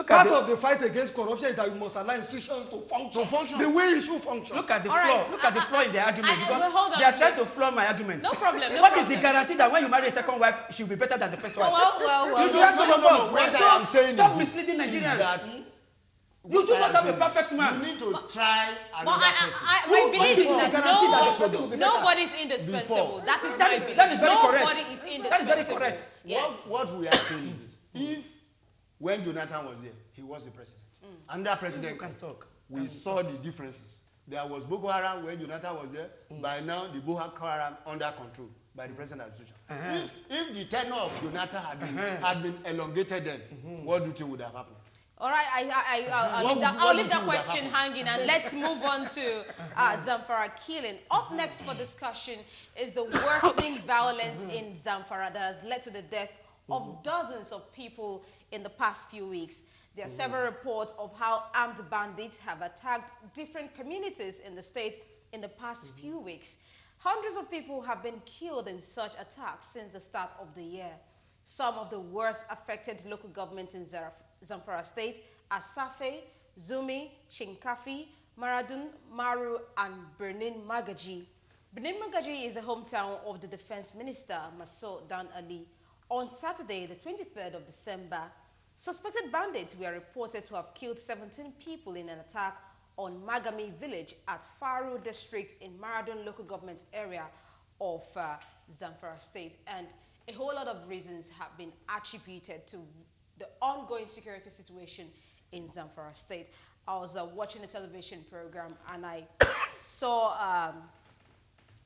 Part of the fight against corruption is that you must allow institutions to function the way it should function. Look at the flaw. Look at the flaw in their argument because they are trying to flaw my argument. No problem. What is the guarantee that when you marry a second wife, she will be better than the first wife? Well. You do have some of us. What I am saying stop misleading Nigerians. You do not have a perfect man. You need to try another person. My belief is that nobody is indispensable. That is my belief. That is very correct. Nobody is indispensable. That is very correct. Yes. What we are saying is this. If when Jonathan was there, he was the president. Under president, we saw the differences. There was Boko Haram when Jonathan was there. By now, the Boko Haram under control by the president administration. If the tenure of Jonathan had been elongated then, what do you think would have happened? All right, I'll leave that question hanging, and let's move on to Zamfara killing. Up next for discussion is the worsening violence in Zamfara that has led to the death of dozens of people in the past few weeks. There are several reports of how armed bandits have attacked different communities in the state in the past few weeks. Hundreds of people have been killed in such attacks since the start of the year. Some of the worst affected local governments in Zamfara State are Safe, Zumi, Shinkafi, Maradun, Maru, and Birnin Magaji. Birnin Magaji is the hometown of the Defense Minister, Maso Dan Ali. On Saturday, the 23rd of December, suspected bandits were reported to have killed 17 people in an attack on Magami village at Faru district in Maradun local government area of Zamfara State. And a whole lot of reasons have been attributed to the ongoing security situation in Zamfara State. I was watching a television program and I saw,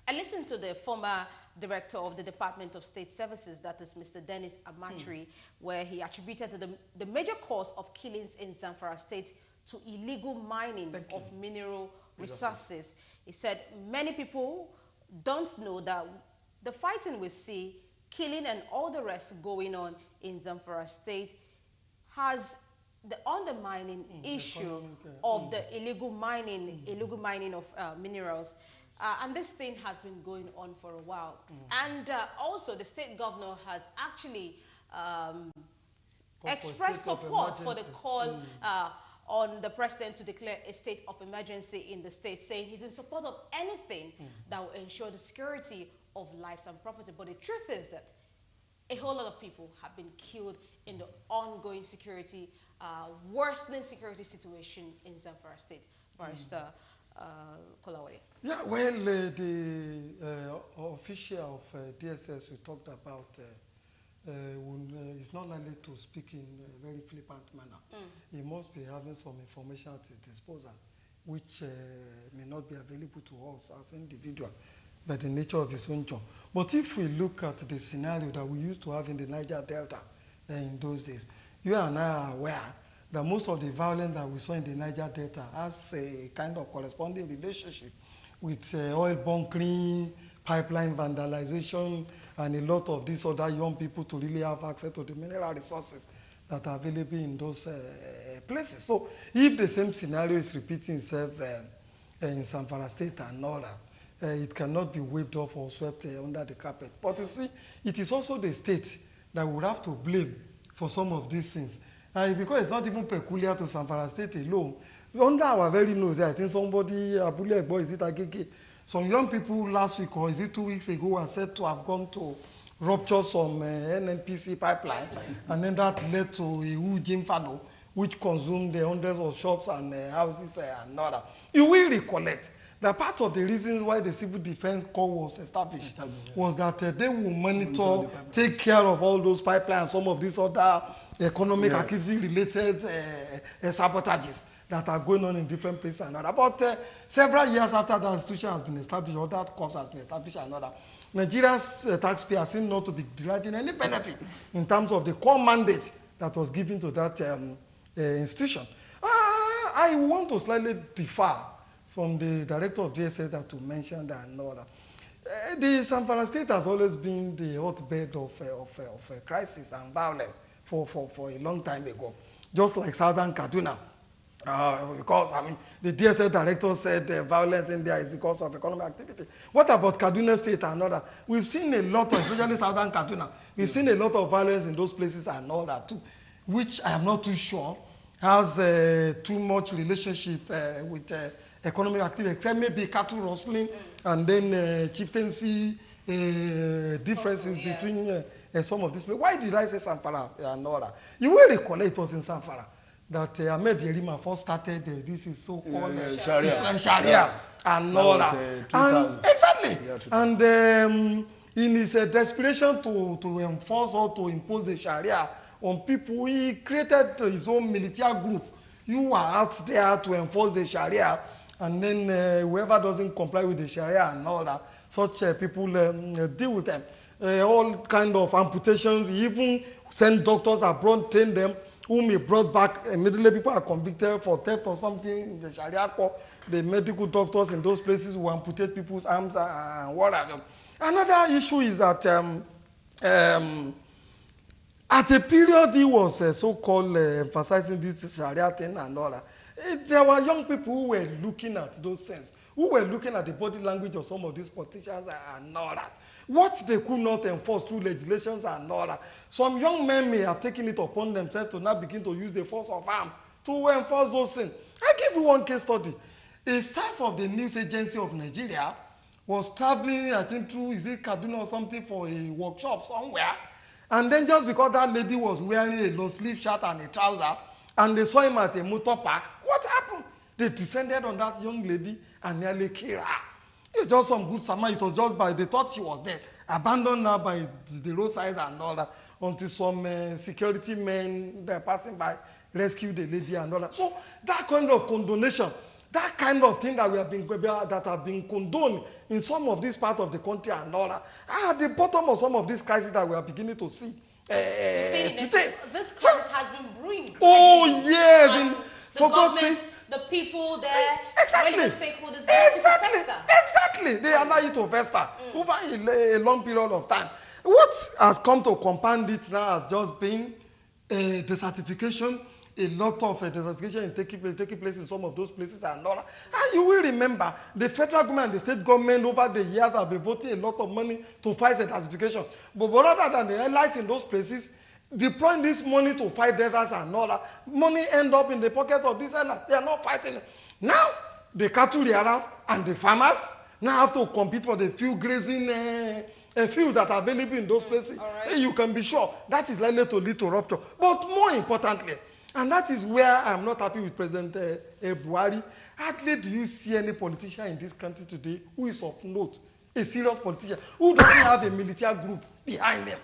I listened to the former director of the Department of State Services, that is Mr. Dennis Amatri, where he attributed the major cause of killings in Zamfara State to illegal mining of mineral resources. He said many people don't know that the fighting we see, killing and all the rest going on in Zamfara State has the undermining issue of the illegal mining of minerals. And this thing has been going on for a while. And also the state governor has actually expressed support for the call on the president to declare a state of emergency in the state, saying he's in support of anything that will ensure the security of lives and property. But the truth is that a whole lot of people have been killed in the ongoing security, worsening security situation in Zamfara State. Barrister Kolawole. Yeah, well, the official of DSS we talked about is not likely to speak in a very flippant manner. He must be having some information at his disposal, which may not be available to us as individuals by the nature of his own job. But if we look at the scenario that we used to have in the Niger Delta in those days, you and I are aware that most of the violence that we saw in the Niger Delta has a kind of corresponding relationship with oil bunkering, pipeline vandalization, and a lot of these other young people to really have access to the mineral resources that are available in those places. So if the same scenario is repeating itself in Zamfara State and all that, it cannot be waved off or swept under the carpet. But you see, it is also the state that would have to blame for some of these things. Because it's not even peculiar to Zamfara State alone. Under our very nose, I think somebody, Abule Egbo, is it Agege? Some young people last week, or is it 2 weeks ago, were said to have gone to rupture some NNPC pipeline, and then that led to a huge inferno, which consumed the hundreds of shops and houses and all that. You will recollect that part of the reason why the Civil Defense Corps was established was that they will monitor, take care of all those pipelines, some of these other economic activity-related sabotages that are going on in different places and other. But several years after that institution has been established, or that corps has been established and other, Nigeria's taxpayers seem not to be deriving any benefit in terms of the core mandate that was given to that institution. I want to slightly differ from the director of DSS that you mentioned and all that. The Zamfara State has always been the hotbed of crisis and violence for a long time ago, just like Southern Kaduna. Because, I mean, the DSS director said violence in there is because of economic activity. What about Kaduna State and all that? We've seen a lot of, especially Southern Kaduna, we've seen a lot of violence in those places and all that too, which I am not too sure has too much relationship with economic activity, except maybe cattle rustling and then chieftaincy differences between some of these places. Why did I say Zamfara and all that? You will recall it was in Zamfara that Ahmed Yerima first started this is so-called Sharia and all that. And exactly. And in his desperation to enforce or to impose the Sharia on people, he created his own military group. You are out there to enforce the Sharia, and then whoever doesn't comply with the Sharia and all that, such people deal with them. All kind of amputations, he even send doctors abroad, train them, whom he brought back. Immediately people are convicted for theft or something in the Sharia court. The medical doctors in those places will amputate people's arms and whatever. Another issue is that at a period he was so-called emphasizing this Sharia thing and all that, there were young people who were looking at those things, who were looking at the body language of some of these politicians and all that. What they could not enforce through legislations and all that. Some young men may have taken it upon themselves to now begin to use the force of arm to enforce those things. I give you one case study. A staff of the news agency of Nigeria was traveling, I think, through, is it Kaduna or something, for a workshop somewhere. And then just because that lady was wearing a long-sleeve shirt and a trouser, and they saw him at a motor park, what happened? They descended on that young lady and nearly killed her. It's just some good summer. It was just by, they thought she was dead, abandoned now by the roadside and all that, until some security men that passing by rescued the lady and all that. So that kind of condonation, that kind of thing that have been condoned in some of these parts of the country and all that, are at the bottom of some of these crises that we are beginning to see. This crisis has been brewing. Oh yes, for God's sake. The people there, exactly. The stakeholders, exactly. They allow you to fester over a long period of time. What has come to compound it now has just been desertification. A lot of desertification taking place in some of those places and all that. And you will remember the federal government and the state government over the years have been voting a lot of money to fight desertification. But rather than the allies in those places deploying this money to fight deserts and all that, money end up in the pockets of these allies. They are not fighting. Now, the cattle rearers and the farmers now have to compete for the few grazing fields that are available in those places. Right. You can be sure that is likely to lead to rupture. But more importantly, and that is where I'm not happy with President Buhari, hardly do you see any politician in this country today who is of note, a serious politician, who doesn't have a military group behind them.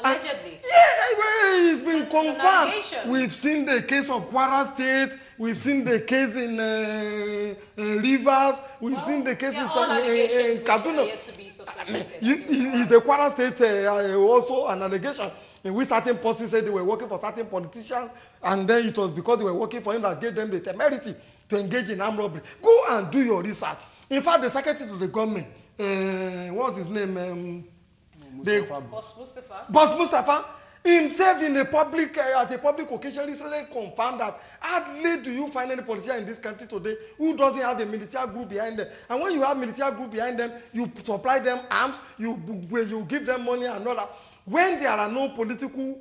Allegedly. Yeah, it's been confirmed. We've seen the case of Kwara State. We've seen the case in Rivers. We've seen the case in Kaduna. Is the Kwara State also an allegation in which certain persons said they were working for certain politicians, and then it was because they were working for him that gave them the temerity to engage in armed robbery? Go and do your research. In fact, the secretary to the government, what's his name? Boss Mustafa himself in a public at a public occasion recently confirmed that hardly do you find any politician in this country today who doesn't have a military group behind them. And when you have military group behind them, you supply them arms, you give them money and all that. When there are no political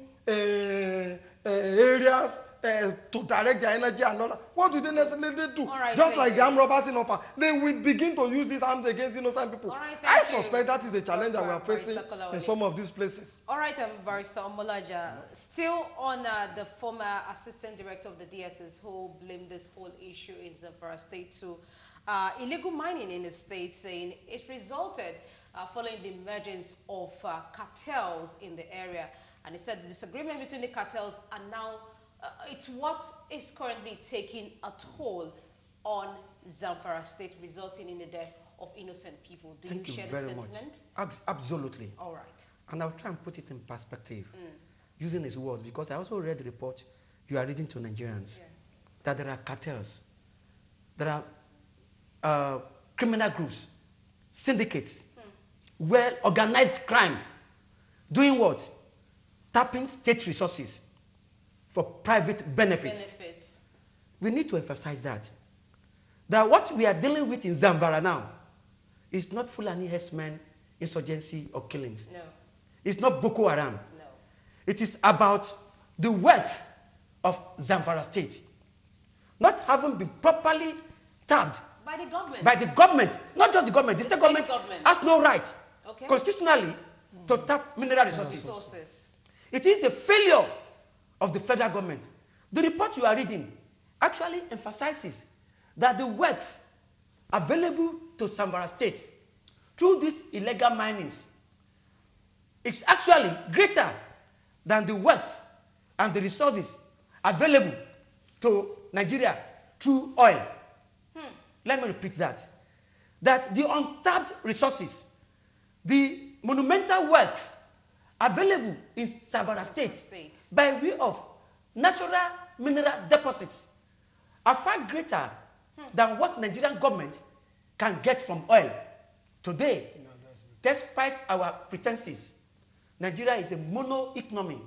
areas to direct their energy and all that, what do they necessarily do? Right, just like the armed robbers in offer, they will begin to use these arms against innocent people. Right, I suspect that is the challenge that we are facing in some of these places. All right, Barrister Omolaja, still on the former assistant director of the DSS who blamed this whole issue in Zamfara State to illegal mining in the state, saying it resulted following the emergence of cartels in the area. And he said the disagreement between the cartels are now it's what is currently taking a toll on Zamfara State, resulting in the death of innocent people. Do you share the sentiment? Absolutely. All right. And I'll try and put it in perspective using his words, because I also read the report you are reading to Nigerians, that there are cartels, there are criminal groups, syndicates, well-organized crime, doing what? Tapping state resources for private benefits. We need to emphasize that what we are dealing with in Zamfara now is not Fulani herdsmen, insurgency, or killings. No. It's not Boko Haram. No. It is about the wealth of Zamfara State not having been properly tapped by the government. By the government, not just the government. The state government has no right constitutionally to tap mineral resources. It is the failure of the federal government. The report you are reading actually emphasizes that the wealth available to Zamfara State through these illegal minings is actually greater than the wealth and the resources available to Nigeria through oil. Let me repeat that. That the untapped resources, the monumental wealth available in Zamfara State by way of natural mineral deposits are far greater than what Nigerian government can get from oil. Today, despite our pretenses, Nigeria is a mono economy.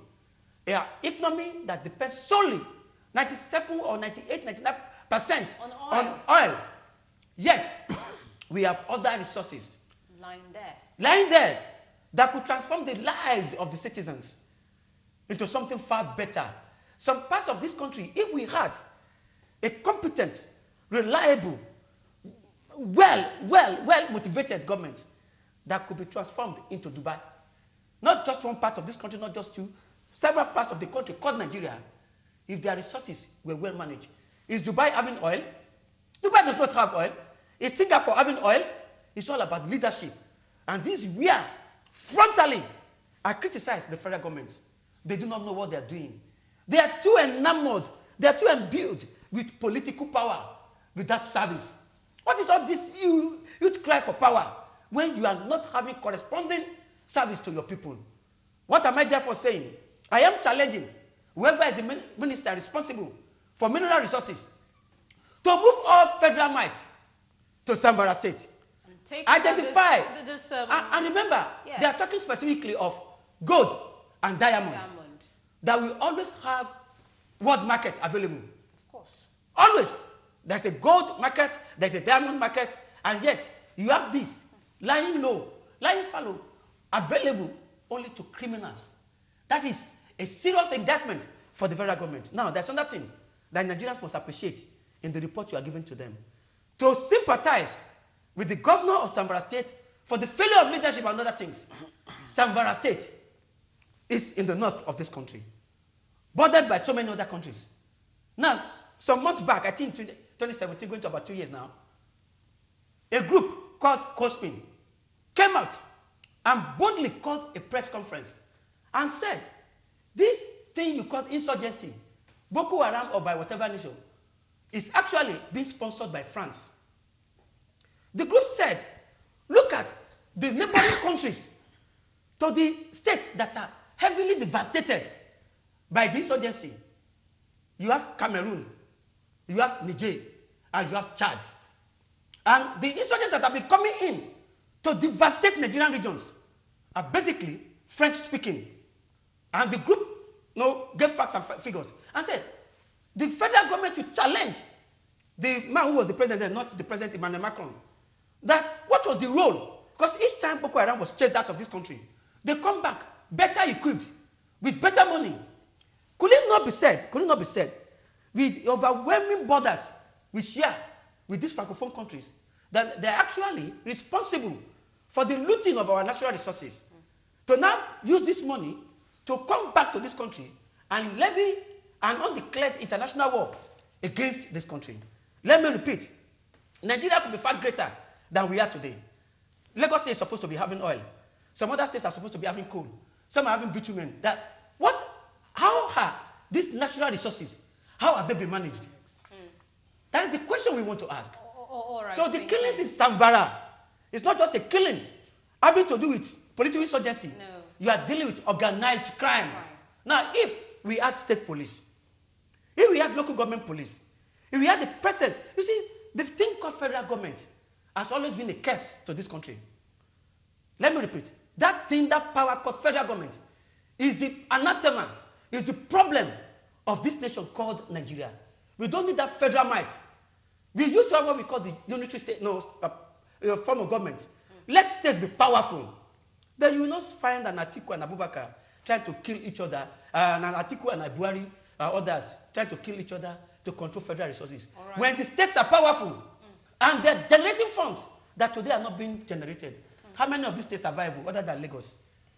An economy that depends solely 97 or 98, 99% on oil. Yet, we have other resources lying there that could transform the lives of the citizens into something far better. Some parts of this country, if we had a competent, reliable, well-motivated government that could be transformed into Dubai, not just one part of this country, not just two, several parts of the country called Nigeria, if their resources were well managed. Is Dubai having oil? Dubai does not have oil. Is Singapore having oil? It's all about leadership. And this is where, frontally, I criticize the federal government. They do not know what they're doing. They are too enamored, they are too imbued with political power without service. What is all this huge cry for power when you are not having corresponding service to your people? What am I therefore saying? I am challenging whoever is the minister responsible for mineral resources to move all federal might to Zamfara State. Identify. And remember, yes, they are talking specifically of gold and diamond. That will always have world market available. Of course. Always. There's a gold market, there's a diamond market, and yet you have this lying low, lying fallow, available only to criminals. That is a serious indictment for the federal government. Now, there's another thing that Nigerians must appreciate in the report you are giving to them. To sympathize with the governor of Zamfara State for the failure of leadership and other things. Zamfara State is in the north of this country, bordered by so many other countries. Now, some months back, I think 2017, going to about 2 years now, a group called COSPIN came out and boldly called a press conference and said, this thing you call insurgency, Boko Haram or by whatever nation, is actually being sponsored by France. The group said, look at the neighboring countries to the states that are heavily devastated by the insurgency. You have Cameroon, you have Niger, and you have Chad. And the insurgents that have been coming in to devastate Nigerian regions are basically French-speaking. And the group gave facts and figures and said, the federal government should challenge the man who was the president, not the president Emmanuel Macron, that what was the role? Because each time Boko Haram was chased out of this country, they come back better equipped, with better money. Could it not be said, with overwhelming borders we share with these Francophone countries, that they're actually responsible for the looting of our natural resources, to now use this money to come back to this country and levy an undeclared international war against this country? Let me repeat, Nigeria could be far greater than we are today. Lagos State is supposed to be having oil. Some other states are supposed to be having coal. Some are having bitumen. How are these natural resources, how have they been managed? That is the question we want to ask. All right, so the killings in Zamfara, it's not just a killing having to do with political insurgency. No. You are dealing with organized crime. Right. Now, if we had state police, if we had local government police, if we had the presence, you see, the thing called federal government has always been a curse to this country. Let me repeat. That thing, that power called federal government, is the anathema, is the problem of this nation called Nigeria. We don't need that federal might. We used to have what we call the unitary state, form of government. Let states be powerful. Then you will not find an Atiku and Abubakar trying to kill each other, and an Atiku and Buhari, others trying to kill each other to control federal resources. Right. When the states are powerful and they're generating funds that today are not being generated, how many of these states are viable other than Lagos?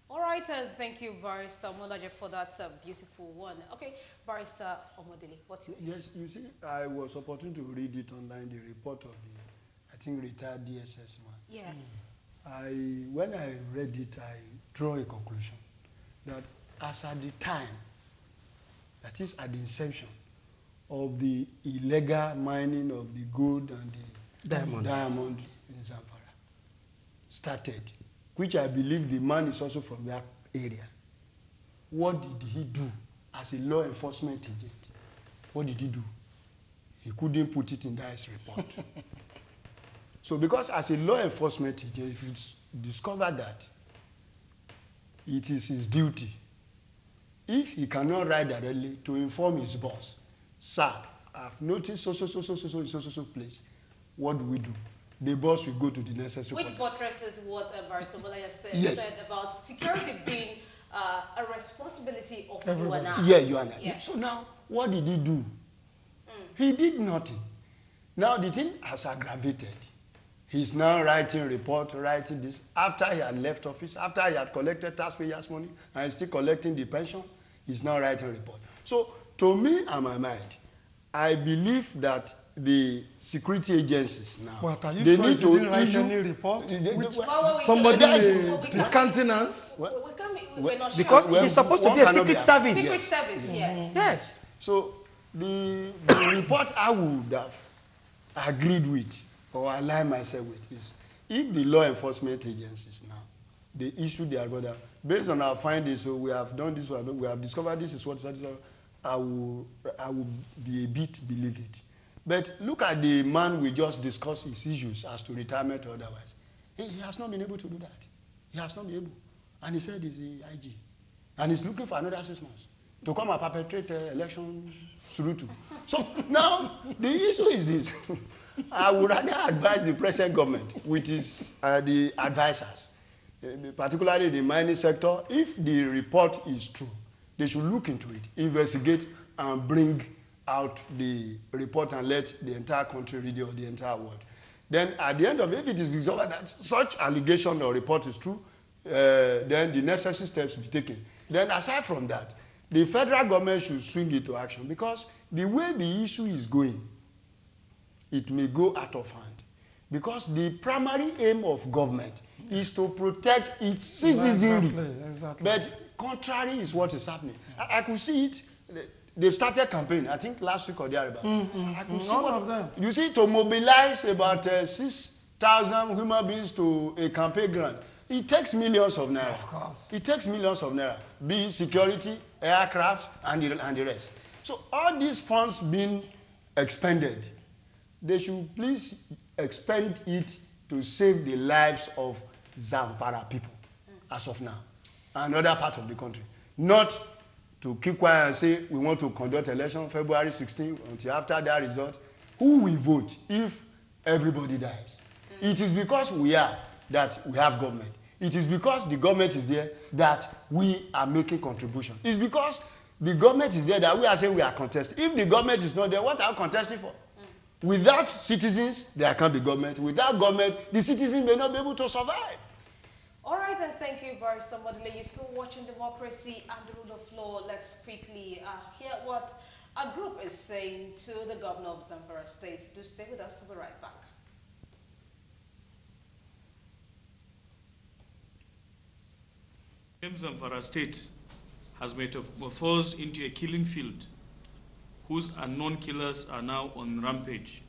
All right, thank you, Barrister Omolaje, for that beautiful one. Okay, Barrister Omodele, what's it? Yes, you see, I was opportune to read it online, the report of the, I think, retired DSS man. Yes. When I read it, I draw a conclusion that as at the time, that is at the inception of the illegal mining of the gold and the diamond in Zamfara started, which I believe the man is also from that area. What did he do as a law enforcement agent? What did he do? He couldn't put it in that report. So because as a law enforcement agent, if you discover that it is his duty, if he cannot write directly, to inform his boss, sir, I've noticed so place. What do we do? the boss will go to the necessary. Which buttresses what Barrister Bolaya Yes. said about security being a responsibility of you and I. Yeah, you and I. Yes. So now, what did he do? He did nothing. Now the thing has aggravated. He's now writing report, writing this. After he had left office, after he had collected taxpayers' money, and he's still collecting the pension, he's now writing report. So, to me and my mind, I believe that the security agencies now, What, are you they sure need you didn't to write issue any report? Somebody Discountenance? We're not Because sure. it is supposed to one be a cannot secret service. Secret service, yes. Yes. So the report I would have agreed with or aligned myself with is if the law enforcement agencies now, they issue their order based on our findings, so we have done this, we have discovered this is what I will be a bit believe it. But look at the man we just discussed his issues as to retirement or otherwise. He has not been able to do that. He has not been able. And he said he's the IG. And he's looking for another 6 months to come and perpetrate election through to. So now the issue is this. I would rather advise the present government, which is the advisors, particularly the mining sector, if the report is true, they should look into it, investigate, and bring out the report and let the entire country read it or the entire world. Then at the end of it, if it is discovered that such allegation or report is true, then the necessary steps will be taken. Then aside from that, the federal government should swing into action because the way the issue is going, it may go out of hand. Because the primary aim of government is to protect its citizenry. Exactly. But contrary is what is happening. I could see it. They've started campaign, I think last week or thereabout. I could see all of them. You see, to mobilize about 6,000 human beings to a campaign ground, it takes millions of naira. Of course. It takes millions of naira, be it security, aircraft, and the rest. So all these funds being expended, they should please expend it to save the lives of Zamfara people as of now and other parts of the country. Not to keep quiet and say we want to conduct election February 16 until after that result. Who will vote if everybody dies? It is because we are that we have government. It is because the government is there that we are making contribution. It's because the government is there that we are saying we are contesting. If the government is not there, what are we contesting for? Without citizens, there can't be government. Without government, the citizens may not be able to survive. All right, and thank you, Barrister Modele. You're still watching Democracy and the Rule of Law. Let's quickly hear what a group is saying to the governor of Zamfara State. Do stay with us. We'll be right back. Zamfara State has metamorphosed into a killing field whose unknown killers are now on rampage.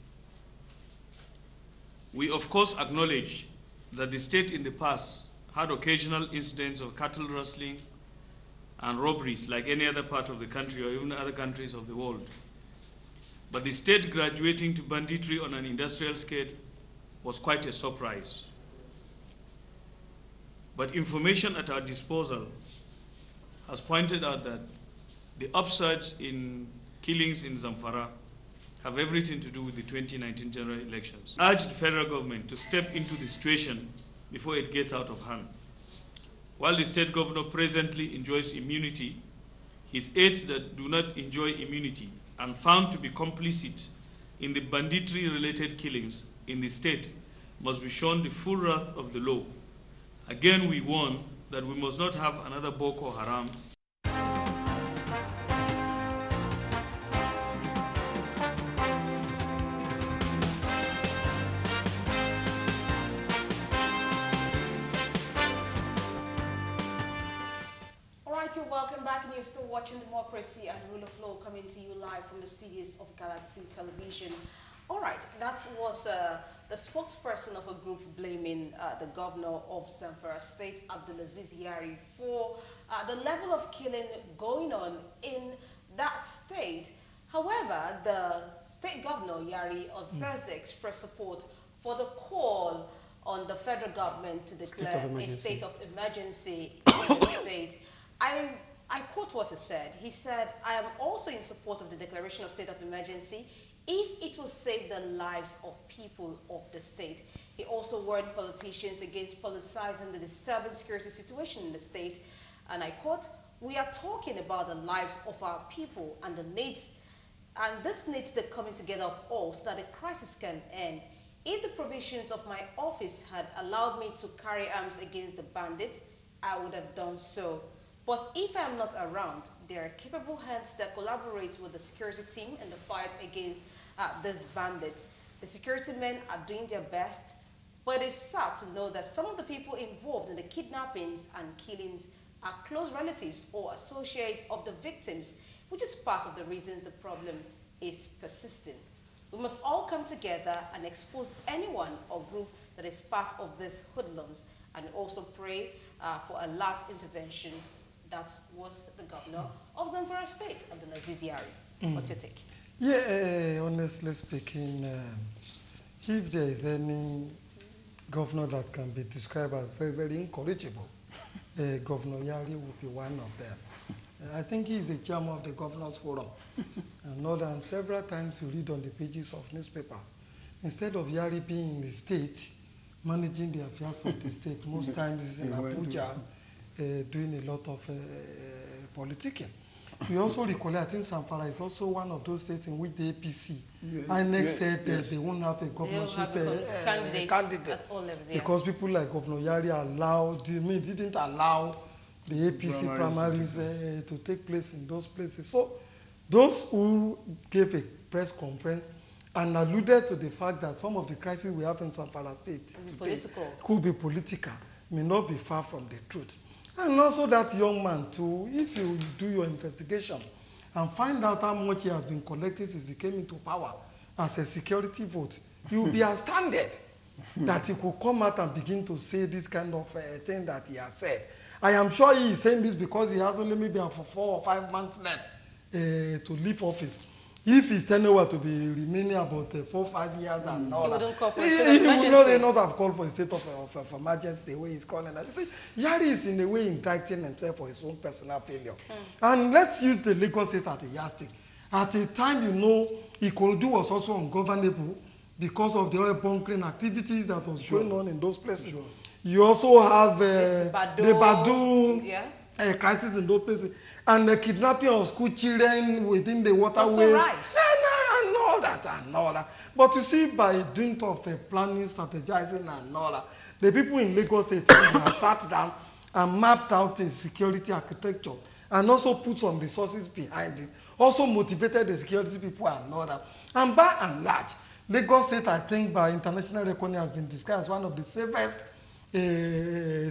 We of course acknowledge that the state in the past had occasional incidents of cattle rustling and robberies like any other part of the country or even other countries of the world. But the state graduating to banditry on an industrial scale was quite a surprise. But information at our disposal has pointed out that the upsurge in killings in Zamfara have everything to do with the 2019 general elections. I urge the federal government to step into the situation before it gets out of hand. While the state governor presently enjoys immunity, his aides that do not enjoy immunity and found to be complicit in the banditry-related killings in the state must be shown the full wrath of the law. Again, we warn that we must not have another Boko Haram. Welcome back, and you're still watching Democracy and the Rule of Law coming to you live from the studios of Galaxy Television. All right, that was the spokesperson of a group blaming the governor of Zamfara State, Abdulaziz Yari, for the level of killing going on in that state. However, the state governor, Yari, on Thursday expressed support for the call on the federal government to declare a state of emergency in the state. I quote what he said. He said, "I am also in support of the declaration of state of emergency if it will save the lives of people of the state." He also warned politicians against politicizing the disturbing security situation in the state. And I quote, "We are talking about the lives of our people and the needs, and this needs the coming together of all so that the crisis can end. If the provisions of my office had allowed me to carry arms against the bandits, I would have done so. But if I am not around, there are capable hands that collaborate with the security team in the fight against these bandits. The security men are doing their best, but it's sad to know that some of the people involved in the kidnappings and killings are close relatives or associates of the victims, which is part of the reasons the problem is persisting. We must all come together and expose anyone or group that is part of these hoodlums, and also pray for a last intervention." That was the governor of Zamfara State, Abdulaziz Yari. What's your take? Yeah, honestly speaking, if there is any governor that can be described as very, very incorrigible, Governor Yari would be one of them. I think he is the chairman of the Governors Forum. And more than several times you read on the pages of newspaper, instead of Yari being in the state, managing the affairs of the state, most times he's in Abuja, doing a lot of politicking. We also recall, I think Zamfara is also one of those states in which the APC, INEC said they won't have a governorship candidate at all levels, because people like Governor Yari didn't allow the APC primaries to take place in those places. So those who gave a press conference and alluded to the fact that some of the crises we have in Zamfara State could be political may not be far from the truth. And also that young man too, if you do your investigation and find out how much he has been collecting since he came into power as a security vote, you'll be astounded that he could come out and begin to say this kind of thing that he has said. I am sure he is saying this because he has only maybe for 4 or 5 months left to leave office. If his tenure were to be remaining about 4 or 5 years and all that, he would not have called for a state of emergency the way he's calling it. You see, Yari is in a way indicting himself for his own personal failure. And let's use the Lagos State as a yardstick. At a time, Ikorodu was also ungovernable because of the oil bunkering activities that was going on in those places. You also have the Badu crisis in those places. And the kidnapping of school children within the waterways. And all that. But you see, by dint of planning, strategizing, and all that, the people in Lagos State have sat down and mapped out a security architecture and also put some resources behind it. Also motivated the security people and all that. And by and large, Lagos State, I think, by international reckoning, has been described as one of the safest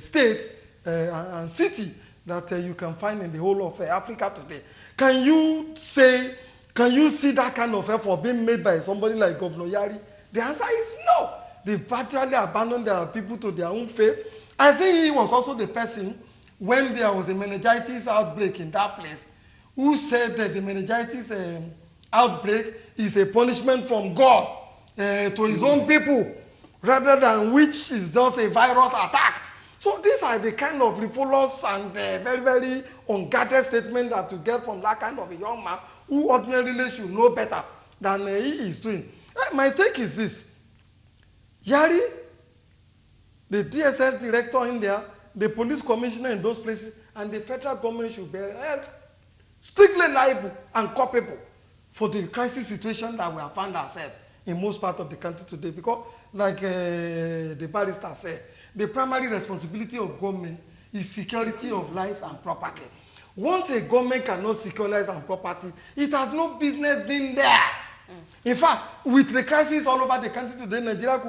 states and cities that you can find in the whole of Africa today. Can you see that kind of effort being made by somebody like Governor Yari? The answer is no. They virtually abandoned their people to their own fate. I think he was also the person, when there was a meningitis outbreak in that place, who said that the meningitis outbreak is a punishment from God to his own people, rather than which is just a virus attack. So these are the kind of frivolous and very, very unguarded statements that you get from that kind of a young man who ordinarily should know better than he is doing. My take is this. Yari, the DSS director in there, the police commissioner in those places, and the federal government should be held strictly liable and culpable for the crisis situation that we have found ourselves in most parts of the country today. Because, like the barrister said, the primary responsibility of government is security of lives and property. Once a government cannot secure lives and property, it has no business being there. In fact, with the crisis all over the country today, Nigeria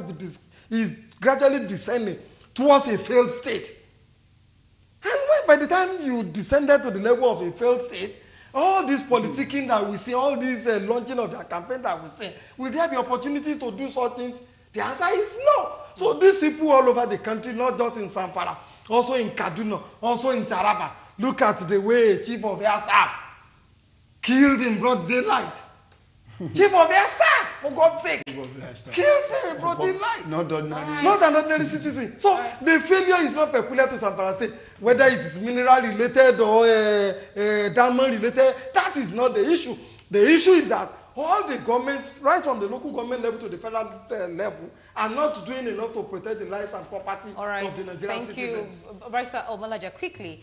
is gradually descending towards a failed state. And by the time you descended to the level of a failed state, all this politicking that we see, all this launching of their campaign that we see, will there be opportunity to do such things? The answer is no. So these people all over the country, not just in Zamfara, also in Kaduna, also in Taraba, look at the way Chief of Air Staff killed in broad daylight. Chief of Air Staff, for God's sake, killed in broad daylight. Not an ordinary citizen. So the failure is not peculiar to Zamfara State, whether it is mineral related or diamond related. That is not the issue. The issue is that all the governments, right from the local government level to the federal level, and not doing enough to protect the lives and property of the Nigerian citizens. Thank you. Barrister Omalaja, quickly,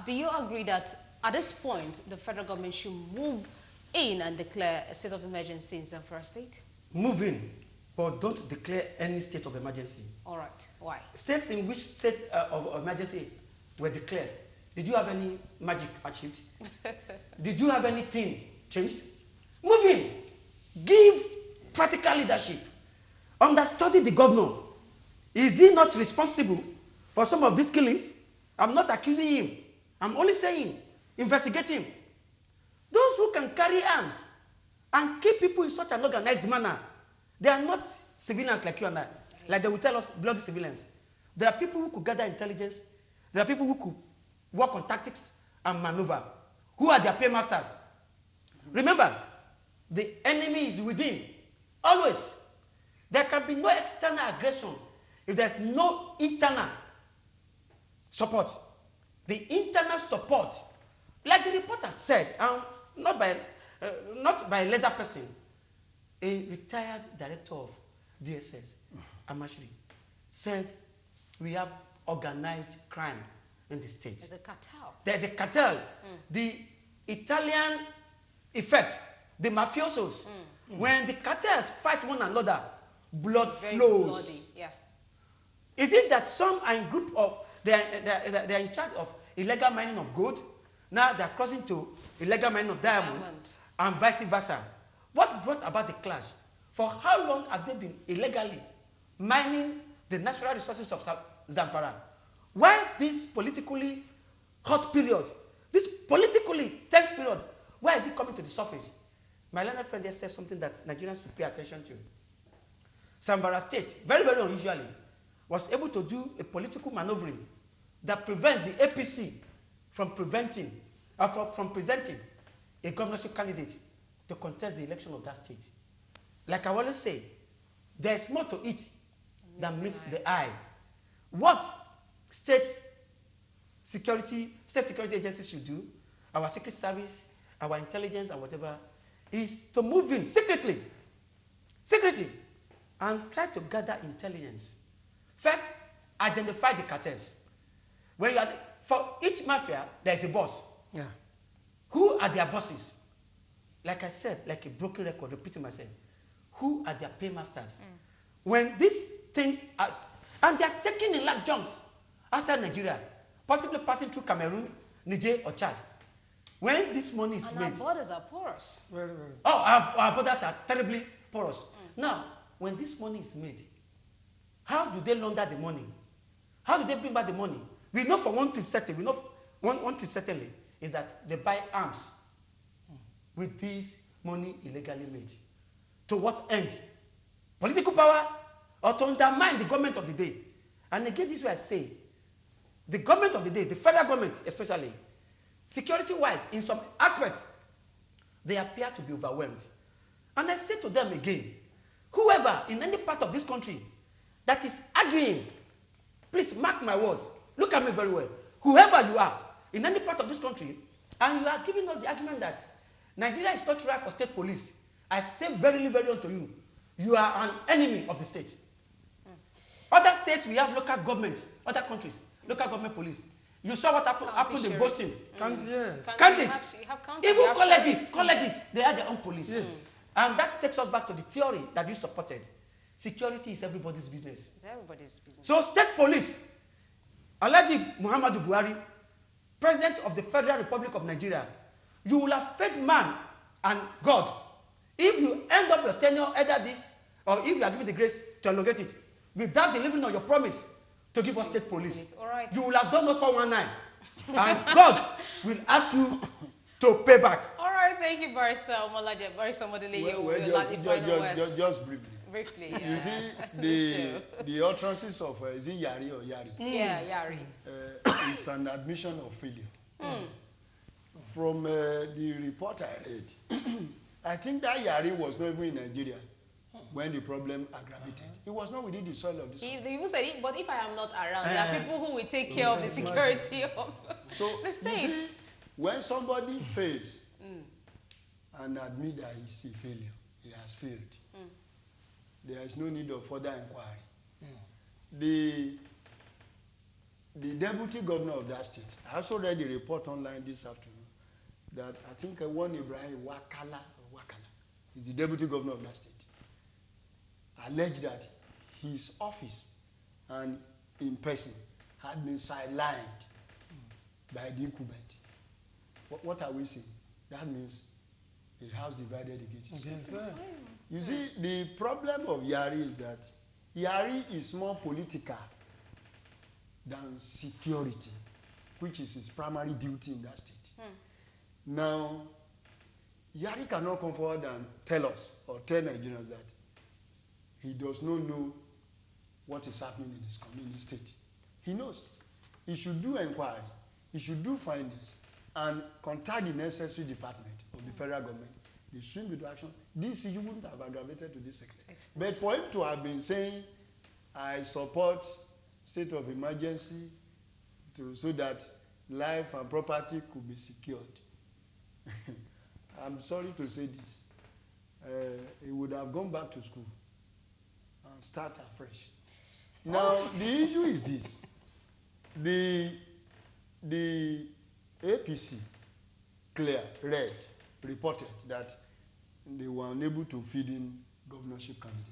do you agree that at this point, the federal government should move in and declare a state of emergency in Zamfara State? Move in, but don't declare any state of emergency. All right. Why? States in which state of emergency were declared, did you have any magic achieved? Did you have anything changed? Move in. Give practical leadership. Understudy the governor. Is he not responsible for some of these killings? I'm not accusing him. I'm only saying, investigate him. Those who can carry arms and keep people in such an organized manner, they are not civilians like you and I. Like they will tell us, bloody civilians. There are people who could gather intelligence. There are people who could work on tactics and maneuver. Who are their paymasters? Remember, the enemy is within. Always. There can be no external aggression if there's no internal support. The internal support, like the reporter said, not by a lesser person, a retired director of DSS, Amashri, said we have organized crime in the state. There's a cartel. There's a cartel. The Italian effect, the mafiosos, when the cartels fight one another, blood flows. Bloody. Yeah. Is it that some are in group of, they're in charge of illegal mining of gold, now they're crossing to illegal mining of diamond, and vice versa? What brought about the clash? For how long have they been illegally mining the natural resources of Zamfara? Why this politically hot period, this politically tense period, why is it coming to the surface? My learned friend just said something that Nigerians should pay attention to. Zamfara State, very, very unusually, was able to do a political maneuvering that prevents the APC from presenting a governorship candidate to contest the election of that state. Like I always say, there's more to it than meets the eye. What state security agencies should do, our secret service, our intelligence, and whatever, is to move in secretly, and try to gather intelligence. First, identify the cartels. For each mafia, there is a boss. Yeah. Who are their bosses? Like I said, like a broken record, repeating myself. Who are their paymasters? When these things are, and they are taken in large chunks outside Nigeria, possibly passing through Cameroon, Niger, or Chad. When this money is made. Our borders are porous. Very, very. Oh, our borders are terribly porous. Now, when this money is made, how do they launder the money? How do they bring back the money? We know for one thing certain, one thing certainly, is that they buy arms with this money illegally made. To what end? Political power, or to undermine the government of the day? And again, this is why I say, the government of the day, the federal government especially, security-wise, in some aspects, they appear to be overwhelmed. And I say to them again, whoever in any part of this country that is arguing, please mark my words, look at me very well. Whoever you are in any part of this country, and you are giving us the argument that Nigeria is not right for state police, I say very, very unto you, you are an enemy of the state. Other states, we have local government, other countries, local government police. You saw what happened in Boston. Counties. Even colleges, they have their own police. Yes. And that takes us back to the theory that you supported. Security is everybody's business. It's everybody's business. So state police, Alhaji Muhammadu Buhari, President of the Federal Republic of Nigeria, you will have fed man and God. If you end up your tenure, either this, or if you are given the grace to elongate it, without delivering on your promise to give us state police, All right. you will have done us 419. And God will ask you to pay back. All right, thank you, Barrister Omalaja. Barrister Modele, Just briefly. briefly. You see, the utterances of, is it Yari or Yari? Yeah, Yari. It's an admission of failure. From the report I read, I think that Yari was not even in Nigeria when the problem aggravated. It was not within the soil of this country. They even said it, but if I am not around, there are people who will take care of the security of the state. You see, when somebody fails and admit that he's a failure, he has failed, there is no need of further inquiry. The deputy governor of that state, I also read a report online this afternoon that I think one Ibrahim Wakala is the deputy governor of that state, alleged that his office and in person had been sidelined by the incumbent. What are we saying? That means a house divided against itself. You see, the problem of Yari is that Yari is more political than security, which is his primary duty in that state. Now, Yari cannot come forward and tell us or tell Nigerians that he does not know what is happening in his community state. He knows. He should do inquiry. He should do findings and contact the necessary department of the federal government. They swing into action. This issue wouldn't have aggravated to this extent. But for him to have been saying, I support state of emergency so that life and property could be secured. I'm sorry to say this. He would have gone back to school and start afresh. Now, the issue is this. The APC, reported that they were unable to feed in governorship candidate.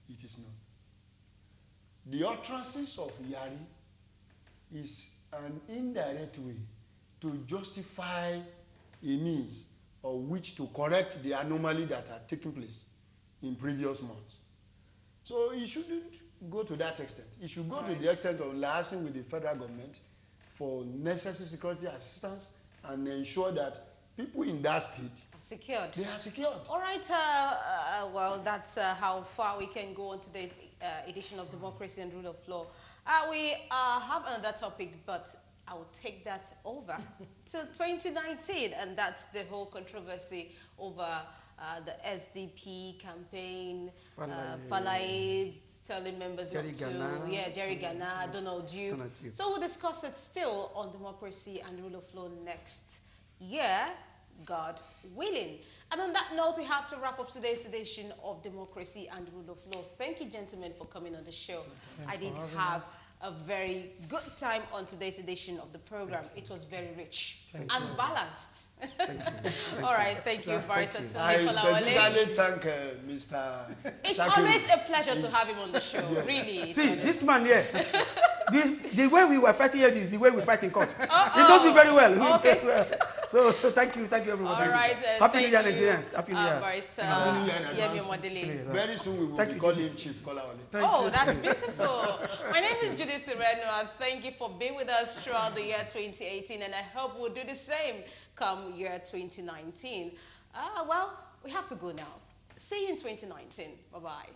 It is not. The utterances of Yari is an indirect way to justify a means of which to correct the anomaly that had taken place in previous months. So he shouldn't go to that extent. He should go to the extent of liaising with the federal government for necessary security assistance and ensure that people in that state secured. They are secured. All right. Well, that's how far we can go on today's edition of Democracy and Rule of Law. We have another topic, but I will take that over to 2019, and that's the whole controversy over the SDP campaign, Falai telling members Jerry not Ghana. to, Jerry Ghana, Donald Duke. So we'll discuss it still on Democracy and Rule of Law next year, God willing. And on that note, we have to wrap up today's edition of Democracy and Rule of Law. Thank you, gentlemen, for coming on the show. I did have a very good time on today's edition of the program. It was very rich and balanced. All right, thank you, Barrister Tony Falawale. I specifically thank Mr. It's Shakiru. always a pleasure to have him on the show, really. See, this man here, the way we were fighting here is the way we fight in court. He knows me very well. Okay. So thank you everyone. All right, Happy New Year, Nigerians. Happy New Year. Barrister Yemi Modele. Very soon we will be calling Chief Kolawole. Oh, that's beautiful. My name is Judith Ireno, and thank you for being with us throughout the year 2018, and I hope we'll do the same come year 2019. Well, we have to go now. See you in 2019. Bye-bye.